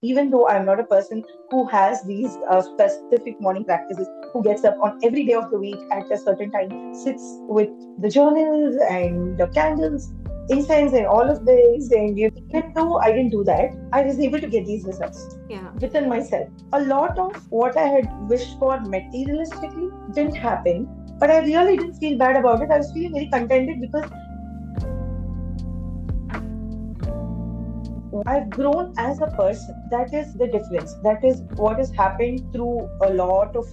Even though I'm not a person who has these specific morning practices, who gets up on every day of the week at a certain time, sits with the journals and the candles, incense, and all of this. And even though I didn't do that, I was able to get these results Yeah. within myself. A lot of what I had wished for materialistically didn't happen, but I really didn't feel bad about it. I was feeling very contented because I've grown as a person. That is the difference. That is what has happened through a lot of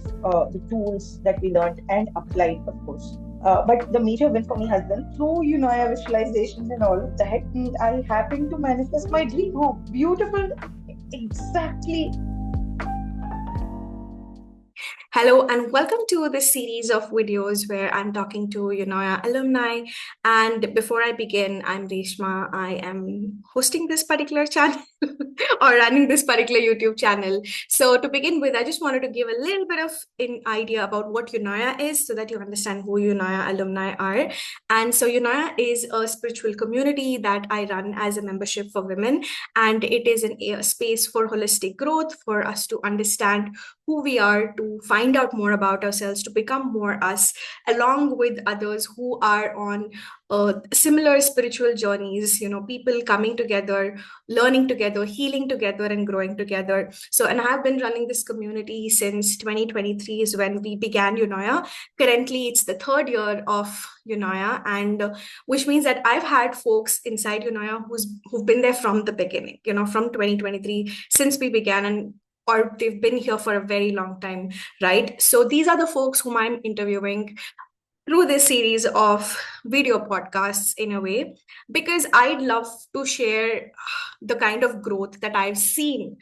the tools that we learned and applied, of course. But the major win for me has been through Eunoia visualizations and all of that. I happened to manifest my dream home. Beautiful, exactly. Hello and welcome to this series of videos where I'm talking to Eunoia alumni. And before I begin, I'm Reshma. I am hosting this particular channel or running this particular YouTube channel. So to begin with, I just wanted to give a little bit of an idea about what Eunoia is so that you understand who Eunoia alumni are. And so Eunoia is a spiritual community that I run as a membership for women. And it is a space for holistic growth, for us to understand who we are, to find out more about ourselves, to become more us, along with others who are on similar spiritual journeys, people coming together, learning together, healing together, and growing together. So, and I have been running this community since 2023 is when we began Eunoia. Currently, it's the third year of Eunoia, and which means that I've had folks inside Eunoia who've been there from the beginning, from 2023 since we began, and or they've been here for a very long time, right? So these are the folks whom I'm interviewing through this series of video podcasts in a way, because I'd love to share the kind of growth that I've seen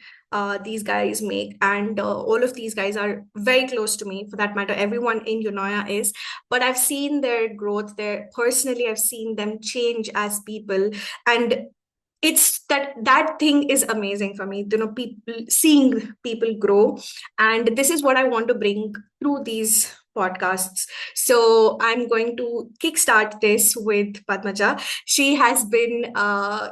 these guys make. And all of these guys are very close to me. For that matter, everyone in Eunoia is. But I've seen their growth there. Personally, I've seen them change as people. And it's that thing is amazing for me, people, seeing people grow. And this is what I want to bring through these podcasts. So I'm going to kickstart this with Padmaja. She has been a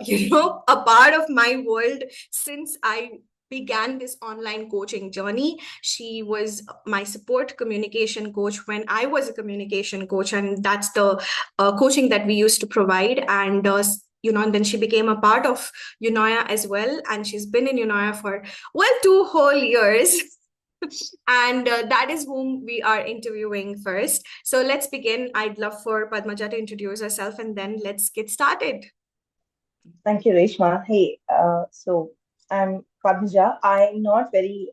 part of my world since I began this online coaching journey. She was my support communication coach when I was a communication coach, and that's the coaching that we used to provide. And and then she became a part of Eunoia as well, and she's been in Eunoia for, well, 2 whole years. And that is whom we are interviewing first. So let's begin. I'd love for Padmaja to introduce herself, and then let's get started. Thank you, Reshma. Hey, so I'm Padmaja. I'm not very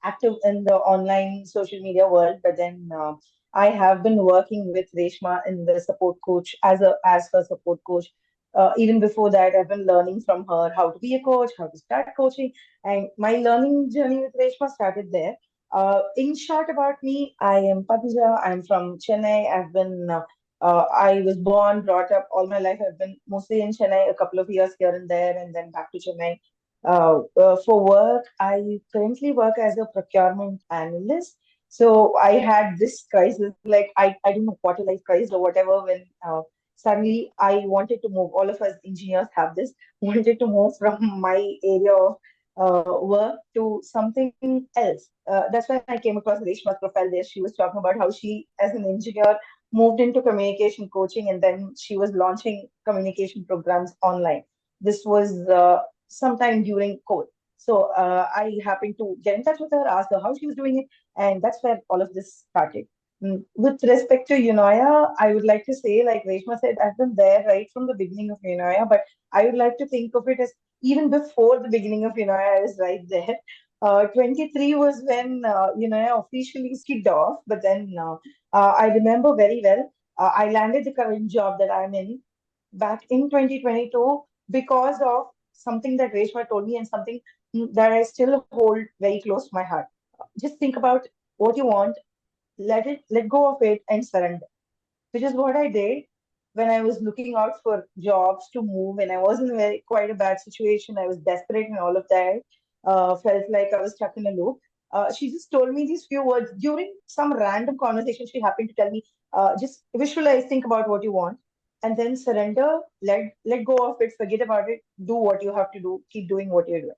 active in the online social media world, but then I have been working with Reshma in the support coach as her support coach. Even before that, I've been learning from her how to be a coach, how to start coaching, and my learning journey with Reshma started there. In short about me, I am Padmaja. I'm from Chennai. I was born, brought up all my life. I've been mostly in Chennai, a couple of years here and there, and then back to Chennai. For work, I currently work as a procurement analyst. So I had this crisis, like I don't know, quarter life crisis or whatever, when suddenly I wanted to move. All of us engineers have this, wanted to move from my area of work to something else. That's when I came across Reshma's profile there. She was talking about how she, as an engineer, moved into communication coaching, and then she was launching communication programs online. This was sometime during COVID. So I happened to get in touch with her, ask her how she was doing it, and that's where all of this started. With respect to Eunoia, I would like to say, like Reshma said, I've been there right from the beginning of Eunoia, but I would like to think of it as even before the beginning of Eunoia, I was right there. 23 was when Eunoia officially kicked off, but then I remember very well. I landed the current job that I'm in back in 2022 because of something that Reshma told me and something that I still hold very close to my heart. Just think about what you want, let go of it, and surrender. Which is what I did when I was looking out for jobs to move, and I was in very quite a bad situation. I was desperate and all of that. Felt like I was stuck in a loop. She just told me these few words during some random conversation. She happened to tell me, just visualize, think about what you want, and then surrender. Let go of it, forget about it. Do what you have to do. Keep doing what you're doing.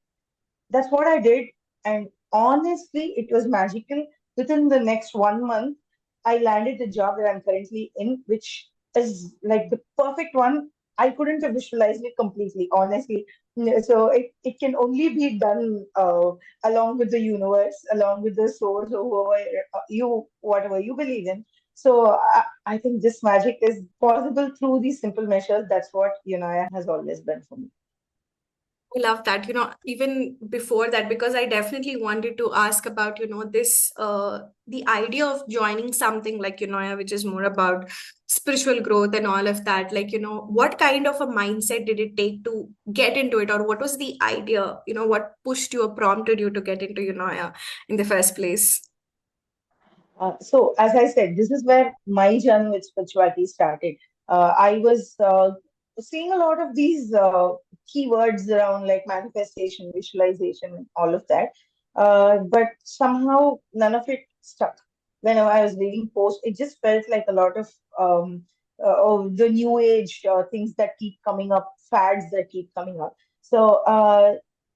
that's what I did. And honestly, it was magical. Within the next 1 month, I landed the job that I'm currently in, which is like the perfect one. I couldn't have visualized it completely, honestly. So it can only be done along with the universe, along with the source, or whoever whatever you believe in. So I think this magic is possible through these simple measures. That's what Unaya has always been for me. I love that, even before that, because I definitely wanted to ask about, the idea of joining something like, which is more about spiritual growth and all of that. Like, what kind of a mindset did it take to get into it? Or what was the idea, what pushed you or prompted you to get into, in the first place? So, as I said, this is where my journey with spirituality started. I was seeing a lot of these keywords around like manifestation, visualization, and all of that. But somehow none of it stuck. Whenever I was reading posts, it just felt like a lot of the new age things that keep coming up, fads that keep coming up. So,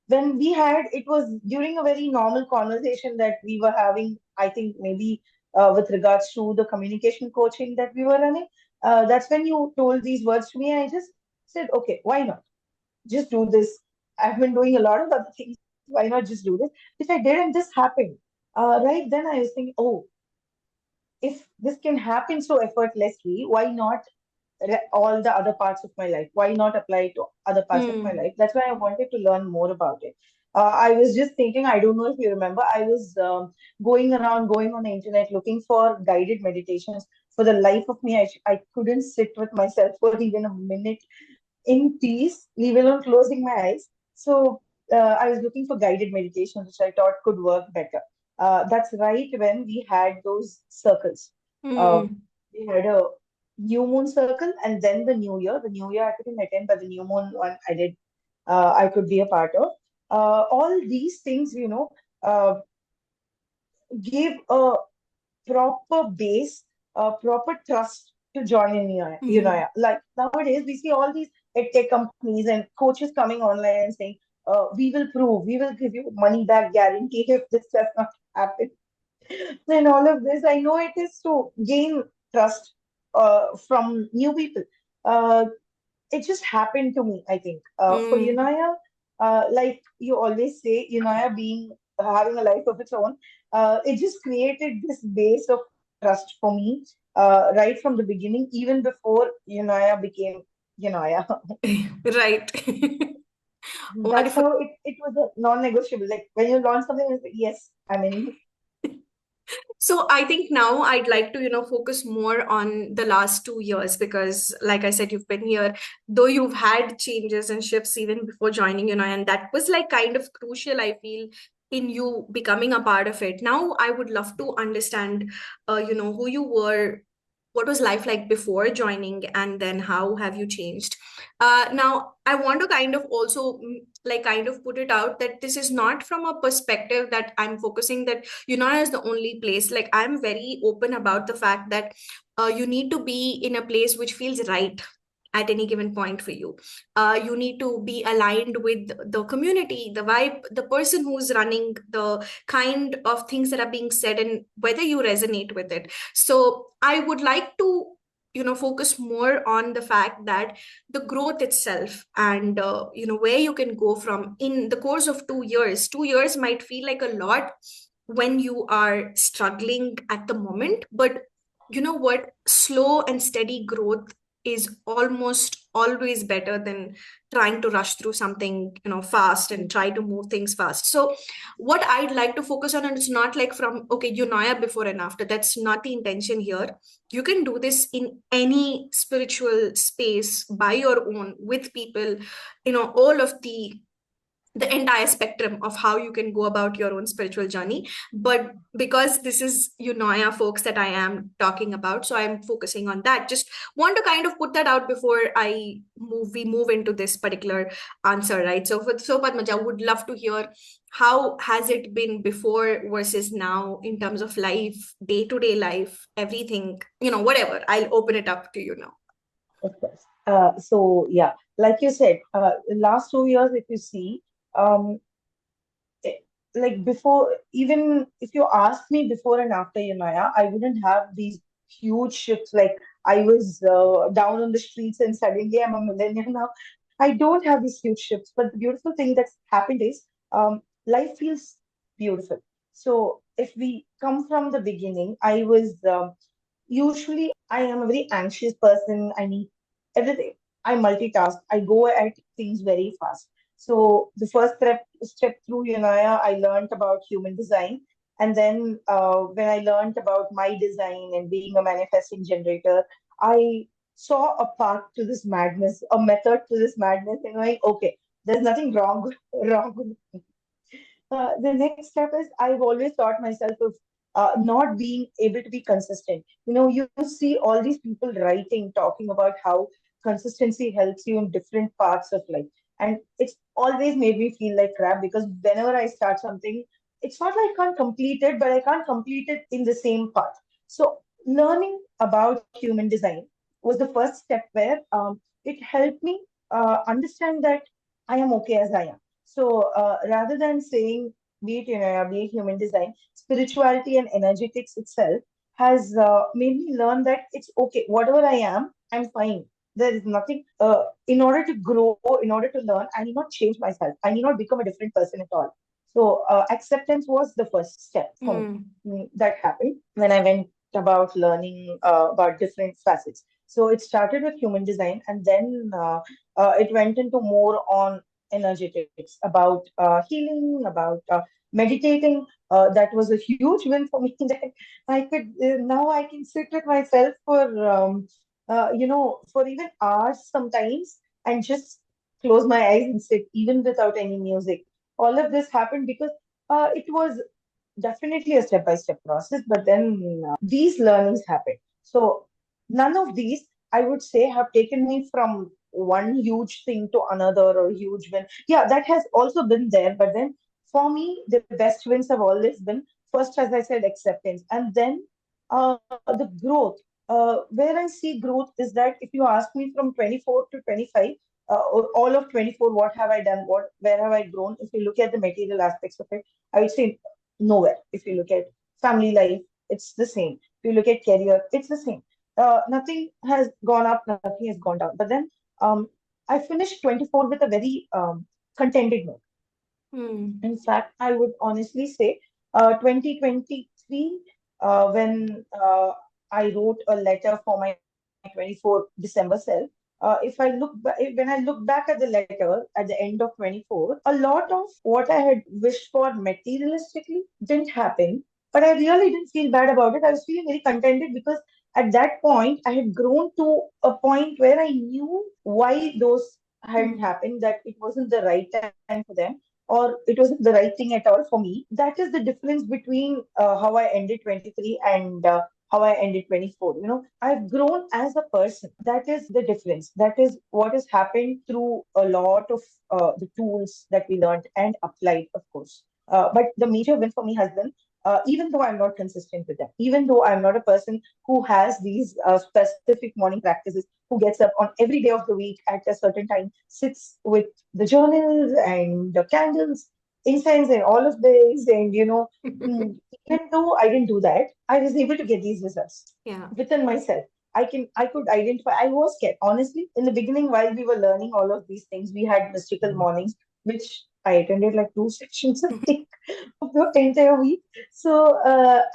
when we had, it was during a very normal conversation that we were having, I think maybe with regards to the communication coaching that we were running. That's when you told these words to me. I just said, okay, why not? Just do this. I've been doing a lot of other things. Why not just do this? Which I did, and this happened. Right then, I was thinking, oh, if this can happen so effortlessly, why not all the other parts of my life? Why not apply it to other parts of my Hmm. life? That's why I wanted to learn more about it. I was just thinking, I don't know if you remember, I was going on the internet looking for guided meditations. For the life of me, I couldn't sit with myself for even a minute in peace, leave alone closing my eyes. So I was looking for guided meditations, which I thought could work better. That's right when we had those circles. Uh, Hmm. we had a new moon circle and then the new year. The new year I couldn't attend, but the new moon one I did. I could be a part of. All these things, gave a proper base, proper trust to join in Hmm. Eunoia. Like nowadays, we see all these tech companies and coaches coming online and saying, "We will prove, we will give you money back guarantee if this does not happen." And all of this, I know it is to gain trust from new people. Uh, it just happened to me, I think. For Hmm. Unaya, like you always say, Unaya being having a life of its own, it just created this base of trust for me right from the beginning, even before Unaya became Unaya. Right. That's Wonderful. how it was a non-negotiable. Like when you launch something, it's like, yes, I'm in. So I think now I'd like to, focus more on the last 2 years because, like I said, you've been here, though you've had changes and shifts even before joining, and that was like kind of crucial, I feel, in you becoming a part of it. Now I would love to understand, who you were, what was life like before joining, and then how have you changed? Now I want to kind of also like kind of put it out that this is not from a perspective that I'm focusing that Eunoia is the only place. Like I'm very open about the fact that you need to be in a place which feels right at any given point for you. You need to be aligned with the community, the vibe, the person who's running, the kind of things that are being said, and whether you resonate with it. So I would like to focus more on the fact that the growth itself and where you can go from in the course of 2 years. 2 years might feel like a lot when you are struggling at the moment, but you know what, slow and steady growth is almost always better than trying to rush through something fast and try to move things fast. So what I'd like to focus on, and it's not like from okay, Eunoia before and after, that's not the intention here. You can do this in any spiritual space by your own with people, all of the entire spectrum of how you can go about your own spiritual journey. But because this is Eunoia folks that I am talking about, so I'm focusing on that. Just want to kind of put that out before we move into this particular answer, right? So Padmaja, would love to hear how has it been before versus now in terms of life, day-to-day life, everything, whatever. I'll open it up to you now. Of course. So yeah, like you said, last 2 years, if you see, um, like before, even if you ask me before and after Eunoia, I wouldn't have these huge shifts. Like I was down on the streets and suddenly I'm a millennial now. I don't have these huge shifts. But the beautiful thing that's happened is life feels beautiful. So if we come from the beginning, I was usually I am a very anxious person. I need everything. I multitask. I go at things very fast. So the first step through Unaya, I learned about human design. And then when I learned about my design and being a manifesting generator, I saw a path to this madness, a method to this madness, and going, okay, there's nothing wrong wrong with the next step is I've always taught myself of not being able to be consistent. You see all these people writing, talking about how consistency helps you in different parts of life. And it's always made me feel like crap because whenever I start something, it's not like I can't complete it, but I can't complete it in the same path. So learning about human design was the first step where it helped me understand that I am okay as I am. So rather than saying, be it human design, spirituality and energetics itself has made me learn that it's okay. Whatever I am, I'm fine. There is nothing. In order to grow, in order to learn, I need not change myself. I need not become a different person at all. So acceptance was the first step for me. Mm. That happened when I went about learning about different facets. So it started with human design, and then it went into more on energetics, about healing, about meditating. That was a huge win for me that I could now I can sit with myself for for even hours sometimes and just close my eyes and sit even without any music. All of this happened because it was definitely a step-by-step process, but then these learnings happen. So none of these, I would say, have taken me from one huge thing to another or huge win. Yeah, that has also been there, but then for me, the best wins have always been first, as I said, acceptance, and then the growth. Where I see growth is that if you ask me from 24 to 25, or all of 24, what have I done? Where have I grown? If you look at the material aspects of it, I would say nowhere. If you look at family life, it's the same. If you look at career, it's the same. Nothing has gone up, nothing has gone down. But then I finished 24 with a very contented note. Mm. In fact, I would honestly say 2023, when I wrote a letter for my 24 December self, if I when I look back at the letter at the end of 24, a lot of what I had wished for materialistically didn't happen, but I really didn't feel bad about it. I was feeling very contented because at that point I had grown to a point where I knew why those hadn't Mm. happened, that it wasn't the right time for them or it wasn't the right thing at all for me. That is the difference between how I ended 23 and how I ended 24. I've grown as a person. That is the difference. That is what has happened through a lot of the tools that we learned and applied, of course. But the major win for me has been, even though I'm not consistent with them, even though I'm not a person who has these specific morning practices, who gets up on every day of the week at a certain time, sits with the journals and the candles, incense, and all of this. And, even though I didn't do that, I was able to get these results Yeah. within myself. I could identify. I was scared. Honestly, in the beginning, while we were learning all of these things, we had mystical mornings, which I attended like two sessions a week of the entire week. So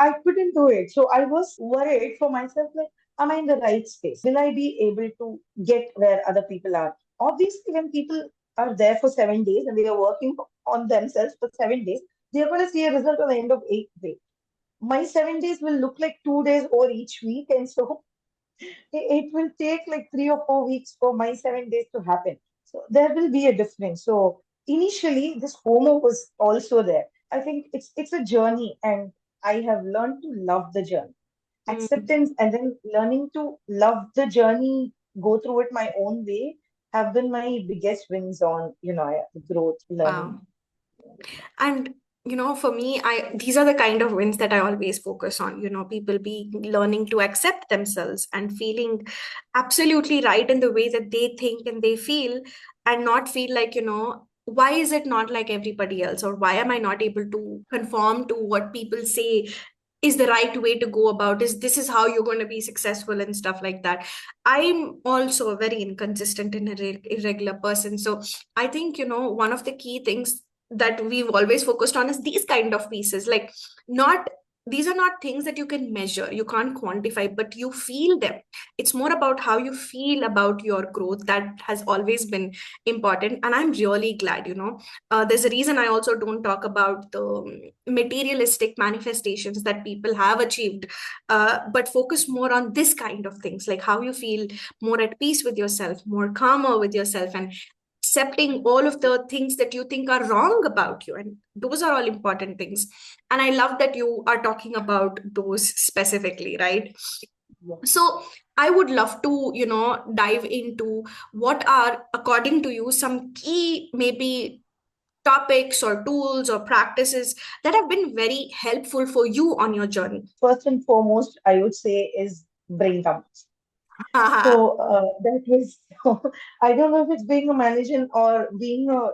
I couldn't do it. So I was worried for myself, like, am I in the right space? Will I be able to get where other people are? Obviously, when people are there for 7 days and they are working on themselves for 7 days, they're going to see a result on the end of 8th day. My 7 days will look like 2 days over each week, and so it will take like 3 or 4 weeks for my 7 days to happen. So there will be a difference. So initially, this FOMO was also there. I think it's a journey, and I have learned to love the journey. Mm. Acceptance and then learning to love the journey, go through it my own way, have been my biggest wins on, growth, learning. Wow. And for me, I these are the kind of wins that I always focus on. People be learning to accept themselves and feeling absolutely right in the way that they think and they feel, and not feel like why is it not like everybody else, or why am I not able to conform to what people say is the right way to go about, is this is how you're going to be successful and stuff like that. I'm also a very inconsistent and irregular person. So I think, one of the key things that we've always focused on is these kind of pieces, like, not these are not things that you can measure, you can't quantify, but you feel them. It's more about how you feel about your growth. That has always been important, and I'm really glad, there's a reason I also don't talk about the materialistic manifestations that people have achieved, but focus more on this kind of things, like how you feel more at peace with yourself, more calmer with yourself, and accepting all of the things that you think are wrong about you. And those are all important things. And I love that you are talking about those specifically, right? Yeah. So I would love to, dive into what are, according to you, some key maybe topics or tools or practices that have been very helpful for you on your journey. First and foremost, I would say is brain dumps. Haha. So that was, I don't know if it's being a manager or being a,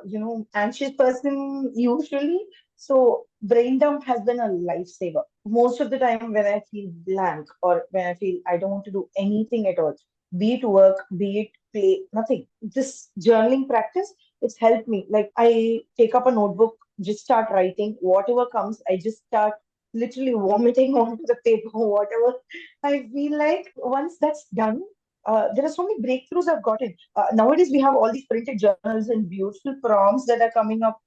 anxious person usually. So brain dump has been a lifesaver. Most of the time when I feel blank or when I feel I don't want to do anything at all, be it work, be it play, nothing. This journaling practice, it's helped me. Like I take up a notebook, just start writing, whatever comes, I just start literally vomiting onto the paper, whatever I feel like. Once that's done, there are so many breakthroughs I've gotten. Nowadays, we have all these printed journals and beautiful prompts that are coming up.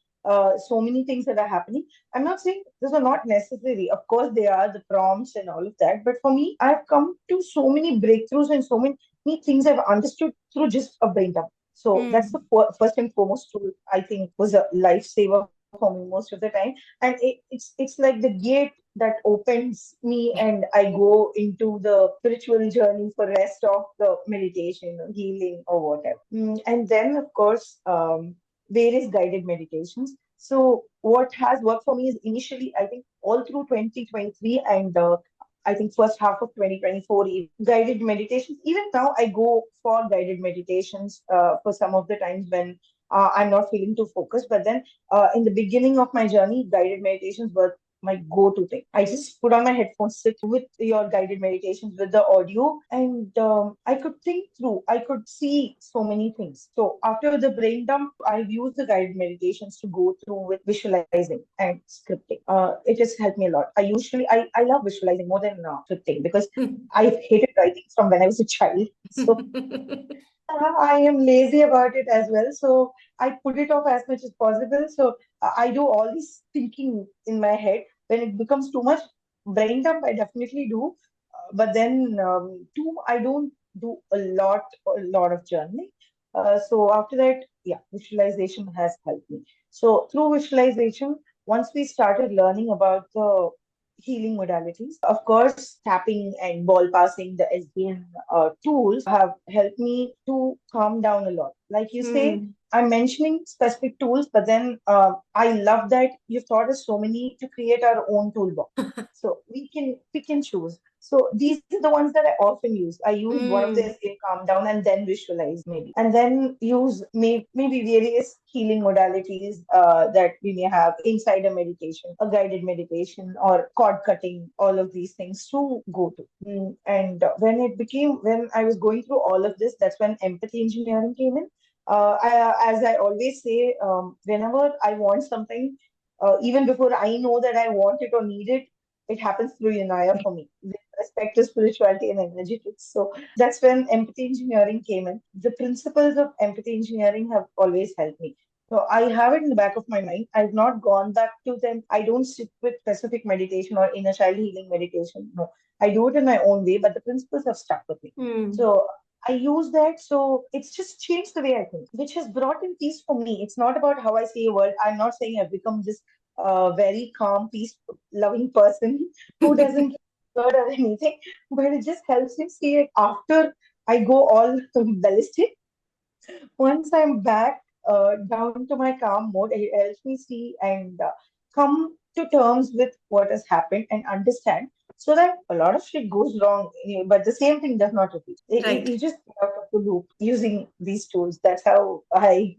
So many things that are happening. I'm not saying those are not necessary. Of course, they are the prompts and all of that. But for me, I've come to so many breakthroughs and so many things I've understood through just a brain dump. So that's the Hmm. first and foremost tool I think was a lifesaver for me most of the time. And it's like the gate that opens me and I go into the spiritual journey for rest of the meditation, healing, or whatever. And then, of course, various guided meditations. So what has worked for me is initially, I think, all through 2023 and I think first half of 2024, guided meditations. Even now, I go for guided meditations for some of the times when I'm not feeling too focused. But then in the beginning of my journey, guided meditations were my go-to thing. I just put on my headphones, sit with your guided meditations with the audio, and I could think through. I could see so many things. So after the brain dump, I've used the guided meditations to go through with visualizing and scripting. It has helped me a lot. I love visualizing more than scripting because I've hated writing from when I was a child. So I am lazy about it as well. So I put it off as much as possible. So I do all this thinking in my head. When it becomes too much brain dump, I definitely do. But then, too, I don't do a lot of journaling. So after that, yeah, visualization has helped me. So through visualization, once we started learning about the healing modalities. Of course, tapping and ball passing, the SDN tools have helped me to calm down a lot. Like you say, Hmm. I'm mentioning specific tools, but then I love that you've taught us so many to create our own toolbox. So we can choose. So these are the ones that I often use. I use one of the Hmm. SDN calm down and then visualize maybe, and then use maybe various healing modalities that we may have inside a meditation, a guided meditation, or cord cutting, all of these things to go to. And when I was going through all of this, that's when empathy engineering came in. As I always say, whenever I want something, even before I know that I want it or need it, it happens through Eunoia for me with respect to spirituality and energetics. So that's when empathy engineering came in. The principles of empathy engineering have always helped me. So I have it in the back of my mind. I've not gone back to them. I don't sit with specific meditation or inner child healing meditation. No, I do it in my own way, but the principles have stuck with me. Hmm. So I use that. So it's just changed the way I think, which has brought in peace for me. It's not about how I see a world. I'm not saying I've become this very calm, peace loving person who doesn't get scared or anything, but it just helps me see it after I go all ballistic. Once I'm back down to my calm mode, it helps me see and come to terms with what has happened and understand so that a lot of shit goes wrong, but the same thing does not repeat. Right. You just get out of the loop using these tools. That's how I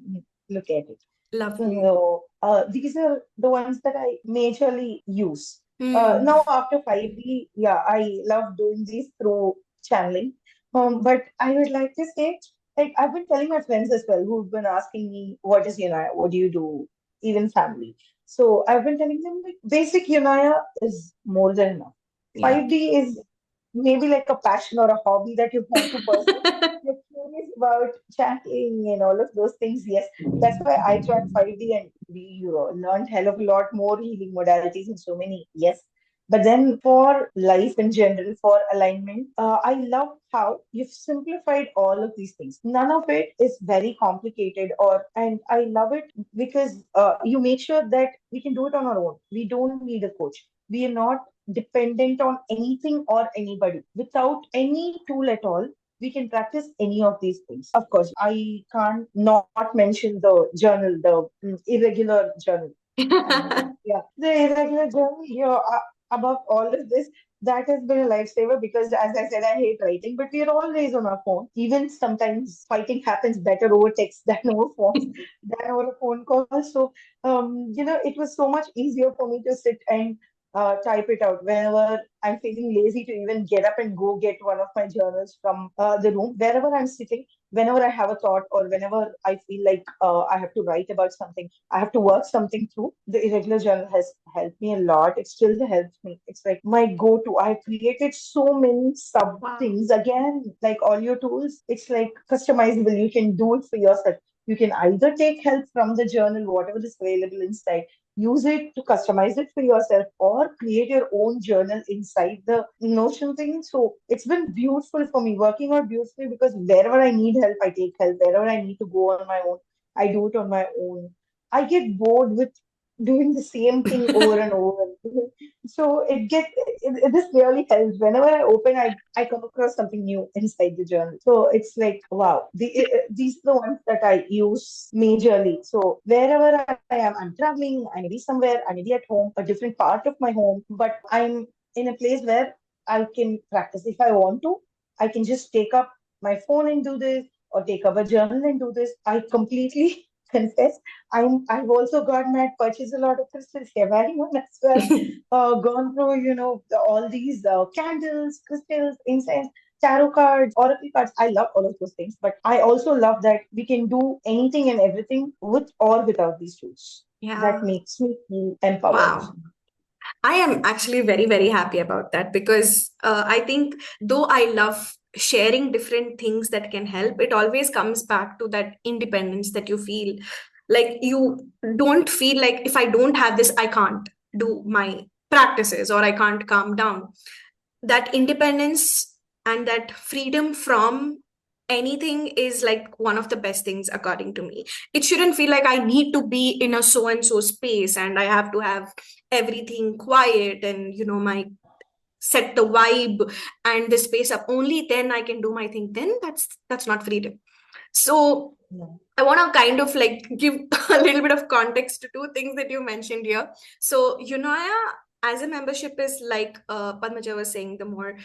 look at it. Lovely. No, these are the ones that I majorly use. Hmm. Now after 5D, yeah, I love doing these through channeling. But I would like to say, like I've been telling my friends as well who've been asking me, what is Unaya? What do you do? Even family. So I've been telling them like basic Unaya is more than enough. Yeah. 5D is maybe like a passion or a hobby that you want to pursue. You're curious about chanting and all of those things, yes, that's why I tried 5D and we learned hell of a lot more healing modalities and so many. Yes. But then for life in general, for alignment, I love how you've simplified all of these things. None of it is very complicated and I love it because you make sure that we can do it on our own. We don't need a coach. We are not dependent on anything or anybody. Without any tool at all, we can practice any of these things. Of course, I can't not mention the journal, the irregular journal. And yeah, the irregular journal, above all of this, that has been a lifesaver because, as I said, I hate writing, but we are always on our phone. Even sometimes fighting happens better over text than over phones, than over a phone call. So, it was so much easier for me to sit and type it out whenever I'm feeling lazy to even get up and go get one of my journals from the room. Wherever I'm sitting, whenever I have a thought or whenever I feel like I have to write about something, I have to work something through, the irregular journal has helped me a lot. It still helps me. It's like my go-to. I created so many sub Wow. things. Again, like all your tools, it's like customizable. You can do it for yourself. You can either take help from the journal, whatever is available inside, use it to customize it for yourself or create your own journal inside the Notion thing. So it's been beautiful for me, working out beautifully because wherever I need help, I take help. Wherever I need to go on my own, I do it on my own. I get bored with doing the same thing over and over. So this really helps. Whenever I open, I come across something new inside the journal. So it's like wow, these are the ones that I use majorly. So wherever I am, I'm traveling. I may be somewhere. I may be at home, a different part of my home, but I'm in a place where I can practice. If I want to, I can just take up my phone and do this, or take up a journal and do this. I completely confess I've also got mad, purchased a lot of crystals, Shivani one as well. Gone through, all these candles, crystals, incense, tarot cards, oracle cards. I love all of those things, but I also love that we can do anything and everything with or without these tools. That Yeah. makes me feel empowered. Wow. I am actually very, very happy about that because I think though I love sharing different things that can help, it always comes back to that independence that you feel like you don't feel like if I don't have this, I can't do my practices or I can't calm down. That independence and that freedom from anything is like one of the best things according to me. It shouldn't feel like I need to be in a so and so space and I have to have everything quiet and my set the vibe and the space up, only then I can do my thing. Then that's not freedom. So No. I want to kind of like give a little bit of context to two things that you mentioned here. So Eunoia as a membership is like Padmaja was saying, the more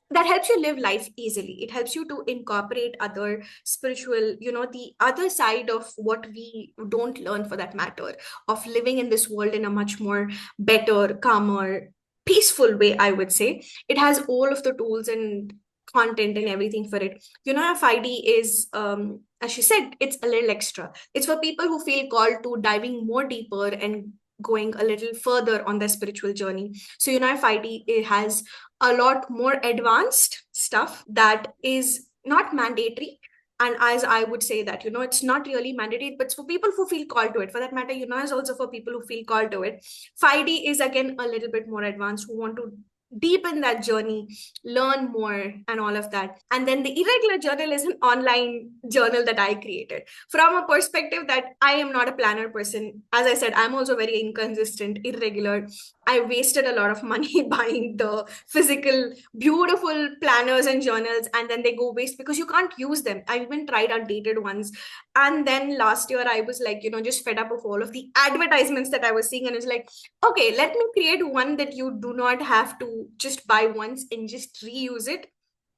that helps you live life easily. It helps you to incorporate other spiritual, the other side of what we don't learn for that matter, of living in this world in a much more better, calmer, peaceful way, I would say. It has all of the tools and content and everything for it. FID is, as she said, it's a little extra. It's for people who feel called to diving more deeper and going a little further on their spiritual journey. So, FID, it has a lot more advanced stuff that is not mandatory. And as I would say that, it's not really mandatory, but it's for people who feel called to it. For that matter, it's also for people who feel called to it. 5D is again a little bit more advanced, who want to deepen that journey, learn more, and all of that. And then the irregular journal is an online journal that I created from a perspective that I am not a planner person. As I said, I'm also very inconsistent, irregular. I wasted a lot of money buying the physical, beautiful planners and journals, and then they go waste because you can't use them. I even tried outdated ones. And then last year, I was like, just fed up of all of the advertisements that I was seeing. And it's like, okay, let me create one that you do not have to just buy once and just reuse it.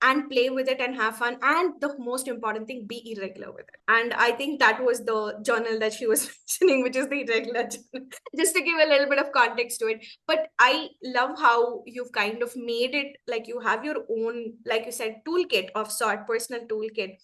and play with it and have fun. And the most important thing, be irregular with it. And I think that was the journal that she was mentioning, which is the irregular journal, just to give a little bit of context to it. But I love how you've kind of made it like you have your own, like you said, toolkit of sort, personal toolkit.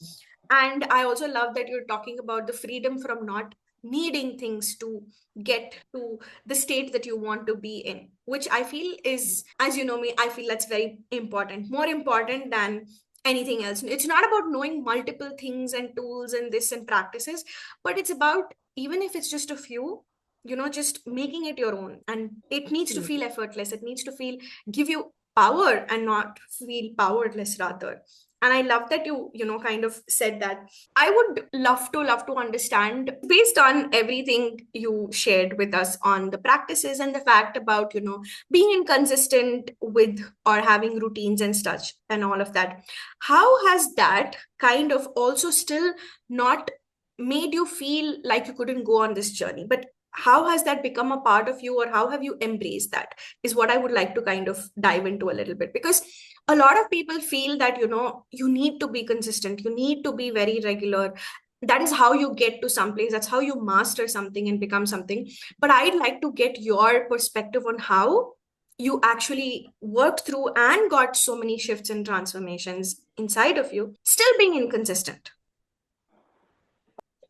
And I also love that you're talking about the freedom from not needing things to get to the state that you want to be in, which I feel is, as you know me, I feel that's very important, more important than anything else. It's not about knowing multiple things and tools and this and practices, but it's about, even if it's just a few, just making it your own. And it needs to feel effortless. It needs to feel, give you power and not feel powerless rather. And I love that you kind of said that. I would love to understand, based on everything you shared with us on the practices and the fact about being inconsistent with or having routines and such and all of that, how has that kind of also still not made you feel like you couldn't go on this journey, but how has that become a part of you, or how have you embraced that, is what I would like to kind of dive into a little bit. Because a lot of people feel that you need to be consistent, you need to be very regular. That is how you get to some place, that's how you master something and become something. But I'd like to get your perspective on how you actually worked through and got so many shifts and transformations inside of you, still being inconsistent.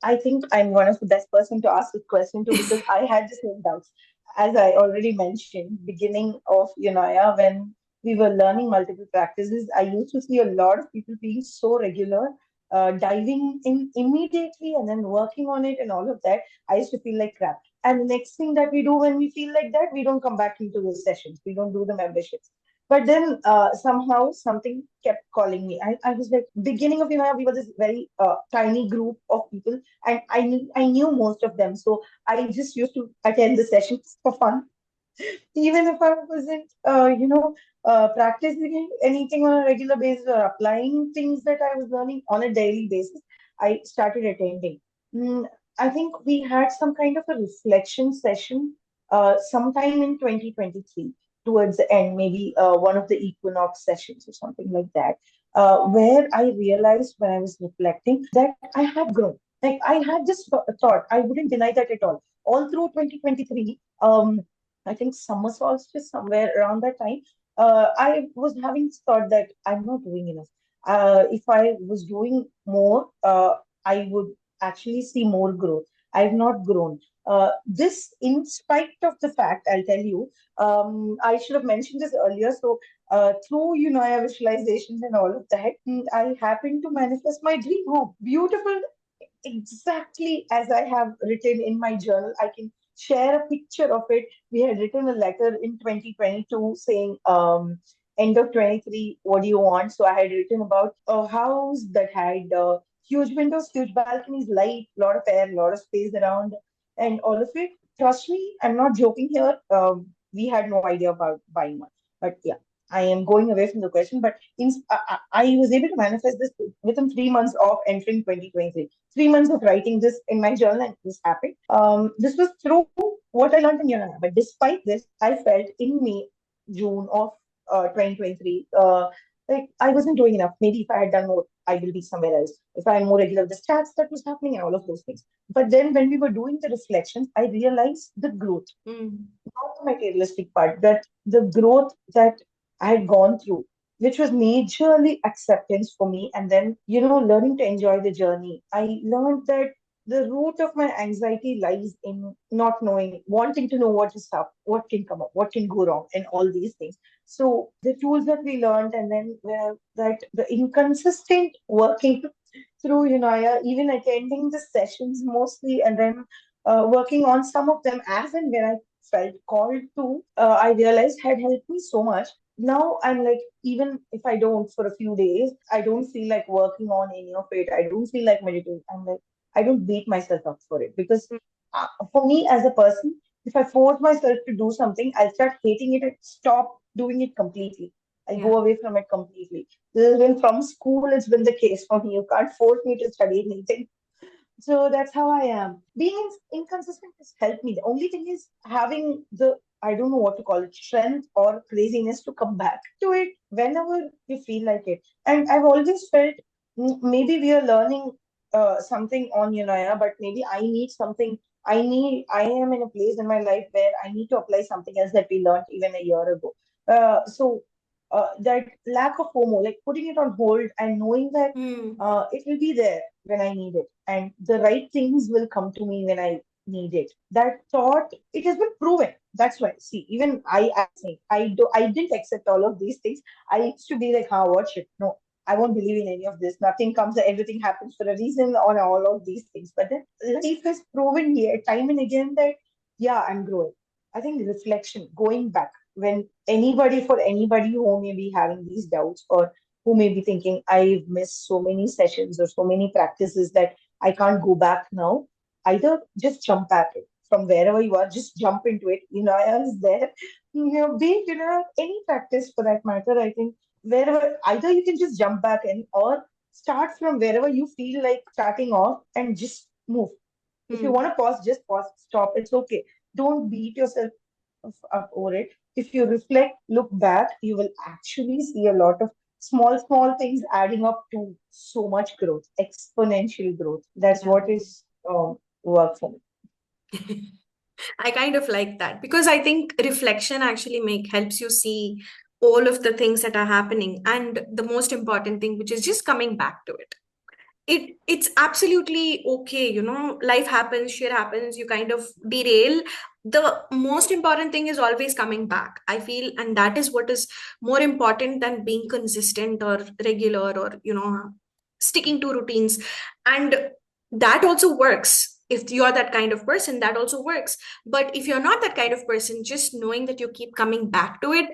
I think I'm one of the best person to ask this question to, because I had the same doubts. As I already mentioned, beginning of Eunoia, when we were learning multiple practices, I used to see a lot of people being so regular, diving in immediately and then working on it and all of that. I used to feel like crap. And the next thing that we do when we feel like that, we don't come back into the sessions. We don't do the memberships. But then somehow something kept calling me. I was like, beginning of we were this very tiny group of people, and I knew most of them. So I just used to attend the sessions for fun, even if I wasn't, practicing anything on a regular basis or applying things that I was learning on a daily basis. I started attending. Mm, I think we had some kind of a reflection session sometime in 2023, towards the end, maybe one of the equinox sessions or something like that, where I realized when I was reflecting that I had grown. Like I had this thought, I wouldn't deny that at all through 2023. I think summer solstice, somewhere around that time, I was having this thought that I'm not doing enough. If I was doing more, I would actually see more growth. I've not grown. This, in spite of the fact, I'll tell you, I should have mentioned this earlier. So, through visualizations and all of that, I happened to manifest my dream home. Beautiful, exactly as I have written in my journal. I can share a picture of it. We had written a letter in 2022 saying, end of 23, what do you want? So I had written about a house that had huge windows, huge balconies, light, lot of air, lot of space around, and all of it. Trust me, I'm not joking here. We had no idea about buying one. But yeah, I am going away from the question. But I was able to manifest this within 3 months of entering 2023. 3 months of writing this in my journal, and this happened. This was through what I learned in Unana. But despite this, I felt in May, June of 2023, like I wasn't doing enough. Maybe if I had done more, I will be somewhere else. If I'm more regular with the stats that was happening and all of those things. But then when we were doing the reflections, I realized the growth, not the materialistic part, but the growth that I had gone through, which was majorly acceptance for me. And then, learning to enjoy the journey. I learned that the root of my anxiety lies in not knowing, wanting to know what is up, what can come up, what can go wrong, and all these things. So the tools that we learned, and then that the inconsistent working through Eunoia, even attending the sessions mostly, and then working on some of them as and when I felt called to, I realized had helped me so much. Now I'm like, even if I don't for a few days, I don't feel like working on any of it. I don't feel like meditating. I'm like, I don't beat myself up for it, because for me as a person, if I force myself to do something, I'll start hating it and stop doing it completely. I'll go away from it completely. This has been from school, it's been the case for me. You can't force me to study anything. So that's how I am. Being inconsistent has helped me. The only thing is having the I don't know what to call it, strength or craziness to come back to it whenever you feel like it. And I've always felt maybe we are learning something on Eunoia, but maybe I need something. I am in a place in my life where I need to apply something else that we learned even a year ago. So that lack of FOMO, like putting it on hold and knowing that Hmm. it will be there when I need it, and the right things will come to me when I need it. That thought, it has been proven. That's why. See, even I think I didn't accept all of these things. I used to be like, what shit? No, I won't believe in any of this. Nothing comes, everything happens for a reason on all of these things. But then life has proven here time and again that yeah, I'm growing. I think reflection, going back, when anybody who may be having these doubts or who may be thinking, I've missed so many sessions or so many practices that I can't go back now, either just jump at it from wherever you are, just jump into it. Eunoia is there. Be it, any practice for that matter. I think wherever, either you can just jump back in or start from wherever you feel like starting off and just move. If you Hmm. want to pause, just pause, stop. It's okay. Don't beat yourself up over it. If you reflect, look back, you will actually see a lot of small things adding up to so much growth, exponential growth. That's Yeah. what is work for me. I kind of like that because I think reflection actually make helps you see all of the things that are happening, and the most important thing, which is just coming back to it. It's absolutely okay, life happens, shit happens, you kind of derail. The most important thing is always coming back, I feel, and that is what is more important than being consistent or regular or sticking to routines. And that also works if you are that kind of person, that also works. But if you're not that kind of person, just knowing that you keep coming back to it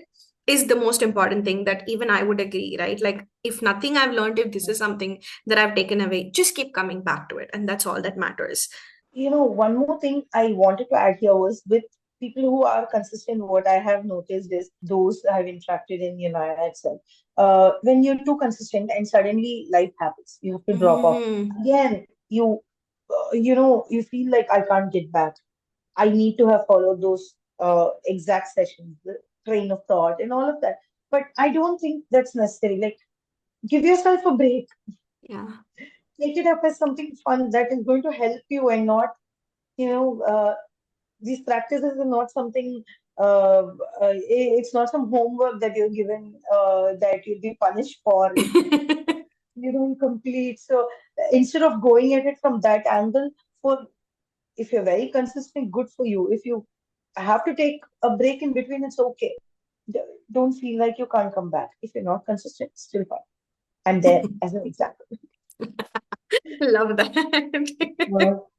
is the most important thing, that even I would agree, right? Like, if nothing I've learned, if this is something that I've taken away, just keep coming back to it. And that's all that matters. One more thing I wanted to add here was with people who are consistent, what I have noticed is those I have interacted in United itself. When you're too consistent and suddenly life happens, you have to drop off. Mm, Again, you feel like I can't get back. I need to have followed those exact sessions, the train of thought, and all of that. But I don't think that's necessary. Like, give yourself a break. yeah. Take it up as something fun that is going to help you and not, you know, these practices are not something, it's not some homework that you're given that you'll be punished for if you don't complete. So instead of going at it from that angle, for if you're very consistent, good for you. If you have to take a break in between, it's okay. Don't feel like you can't come back. If you're not consistent, still fine. I'm there as an example. Love that. Well,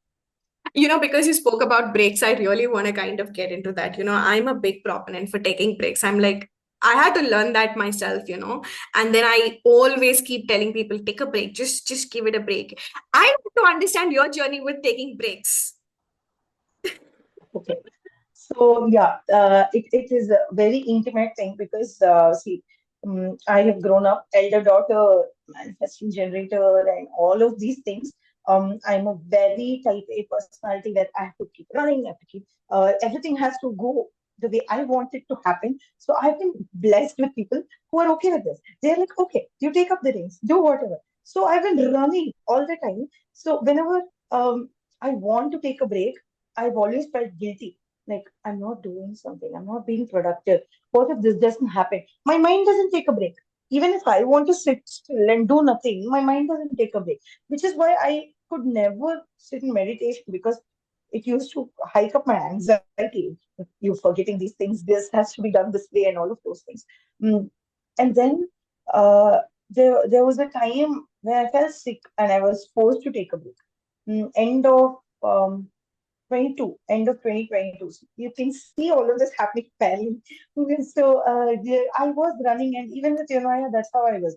Because you spoke about breaks, I really want to kind of get into that. I'm a big proponent for taking breaks. I'm like, I had to learn that myself. And then I always keep telling people, take a break, just give it a break. I want to understand your journey with taking breaks. okay. So yeah, it is a very intimate thing because see, I have grown up elder daughter, manifesting generator, and all of these things. I'm a very type A personality where I have to keep running, I have to keep everything has to go the way I want it to happen. So I've been blessed with people who are okay with this. They're like, okay, you take up the reins, do whatever. So I've been running all the time. So whenever I want to take a break, I've always felt guilty, like I'm not doing something, I'm not being productive. What if this doesn't happen? My mind doesn't take a break. Even if I want to sit still and do nothing, my mind doesn't take a break, which is why I could never sit in meditation because it used to hike up my anxiety. You forgetting these things, this has to be done this way, and all of those things. Mm. And then there was a time where I felt sick and I was forced to take a break. End of 22, end of 2022. So you can see all of this happening parallel. So I was running, and even with Eunoia, that's how I was.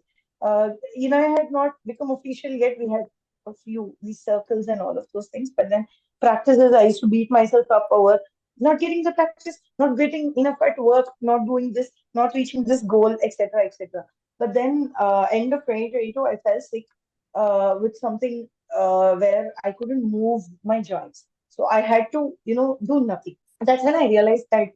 Eunoia had not become official yet. We had a few these circles and all of those things, but then practices, I used to beat myself up over not getting the practice, not getting enough at work, not doing this, not reaching this goal, etc., etc. But then end of 2022, I fell sick with something where I couldn't move my joints. So I had to, do nothing. That's when I realized that.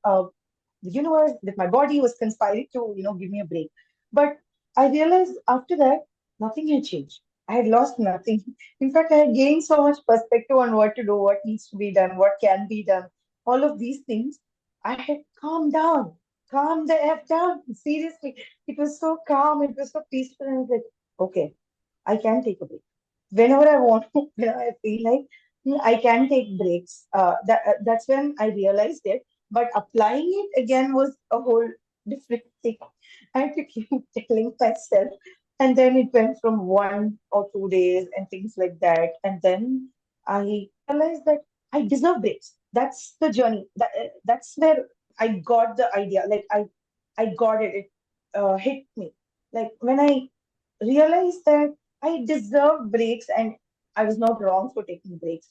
the universe, that my body was conspiring to, give me a break. But I realized after that, nothing had changed. I had lost nothing. In fact, I had gained so much perspective on what to do, what needs to be done, what can be done, all of these things. I had calmed down, calmed the F down. Seriously, it was so calm, it was so peaceful. And I was like, okay, I can take a break whenever I want to, whenever I feel like I can take breaks. That's when I realized it. But applying it again was a whole different thing. I had to keep telling myself, and then it went from 1 or 2 days and things like that. And then I realized that I deserve breaks. That's the journey. That's where I got the idea. Like I got it. It hit me. Like when I realized that I deserve breaks and I was not wrong for taking breaks.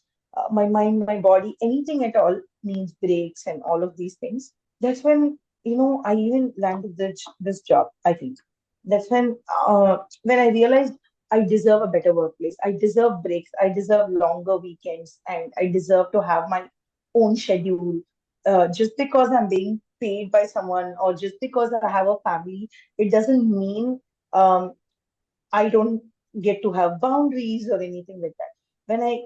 My mind, my body, anything at all needs breaks and all of these things. That's when, I even landed this job, I think. That's when I realized I deserve a better workplace. I deserve breaks. I deserve longer weekends and I deserve to have my own schedule. Just because I'm being paid by someone or just because I have a family, it doesn't mean um, I don't get to have boundaries or anything like that. When I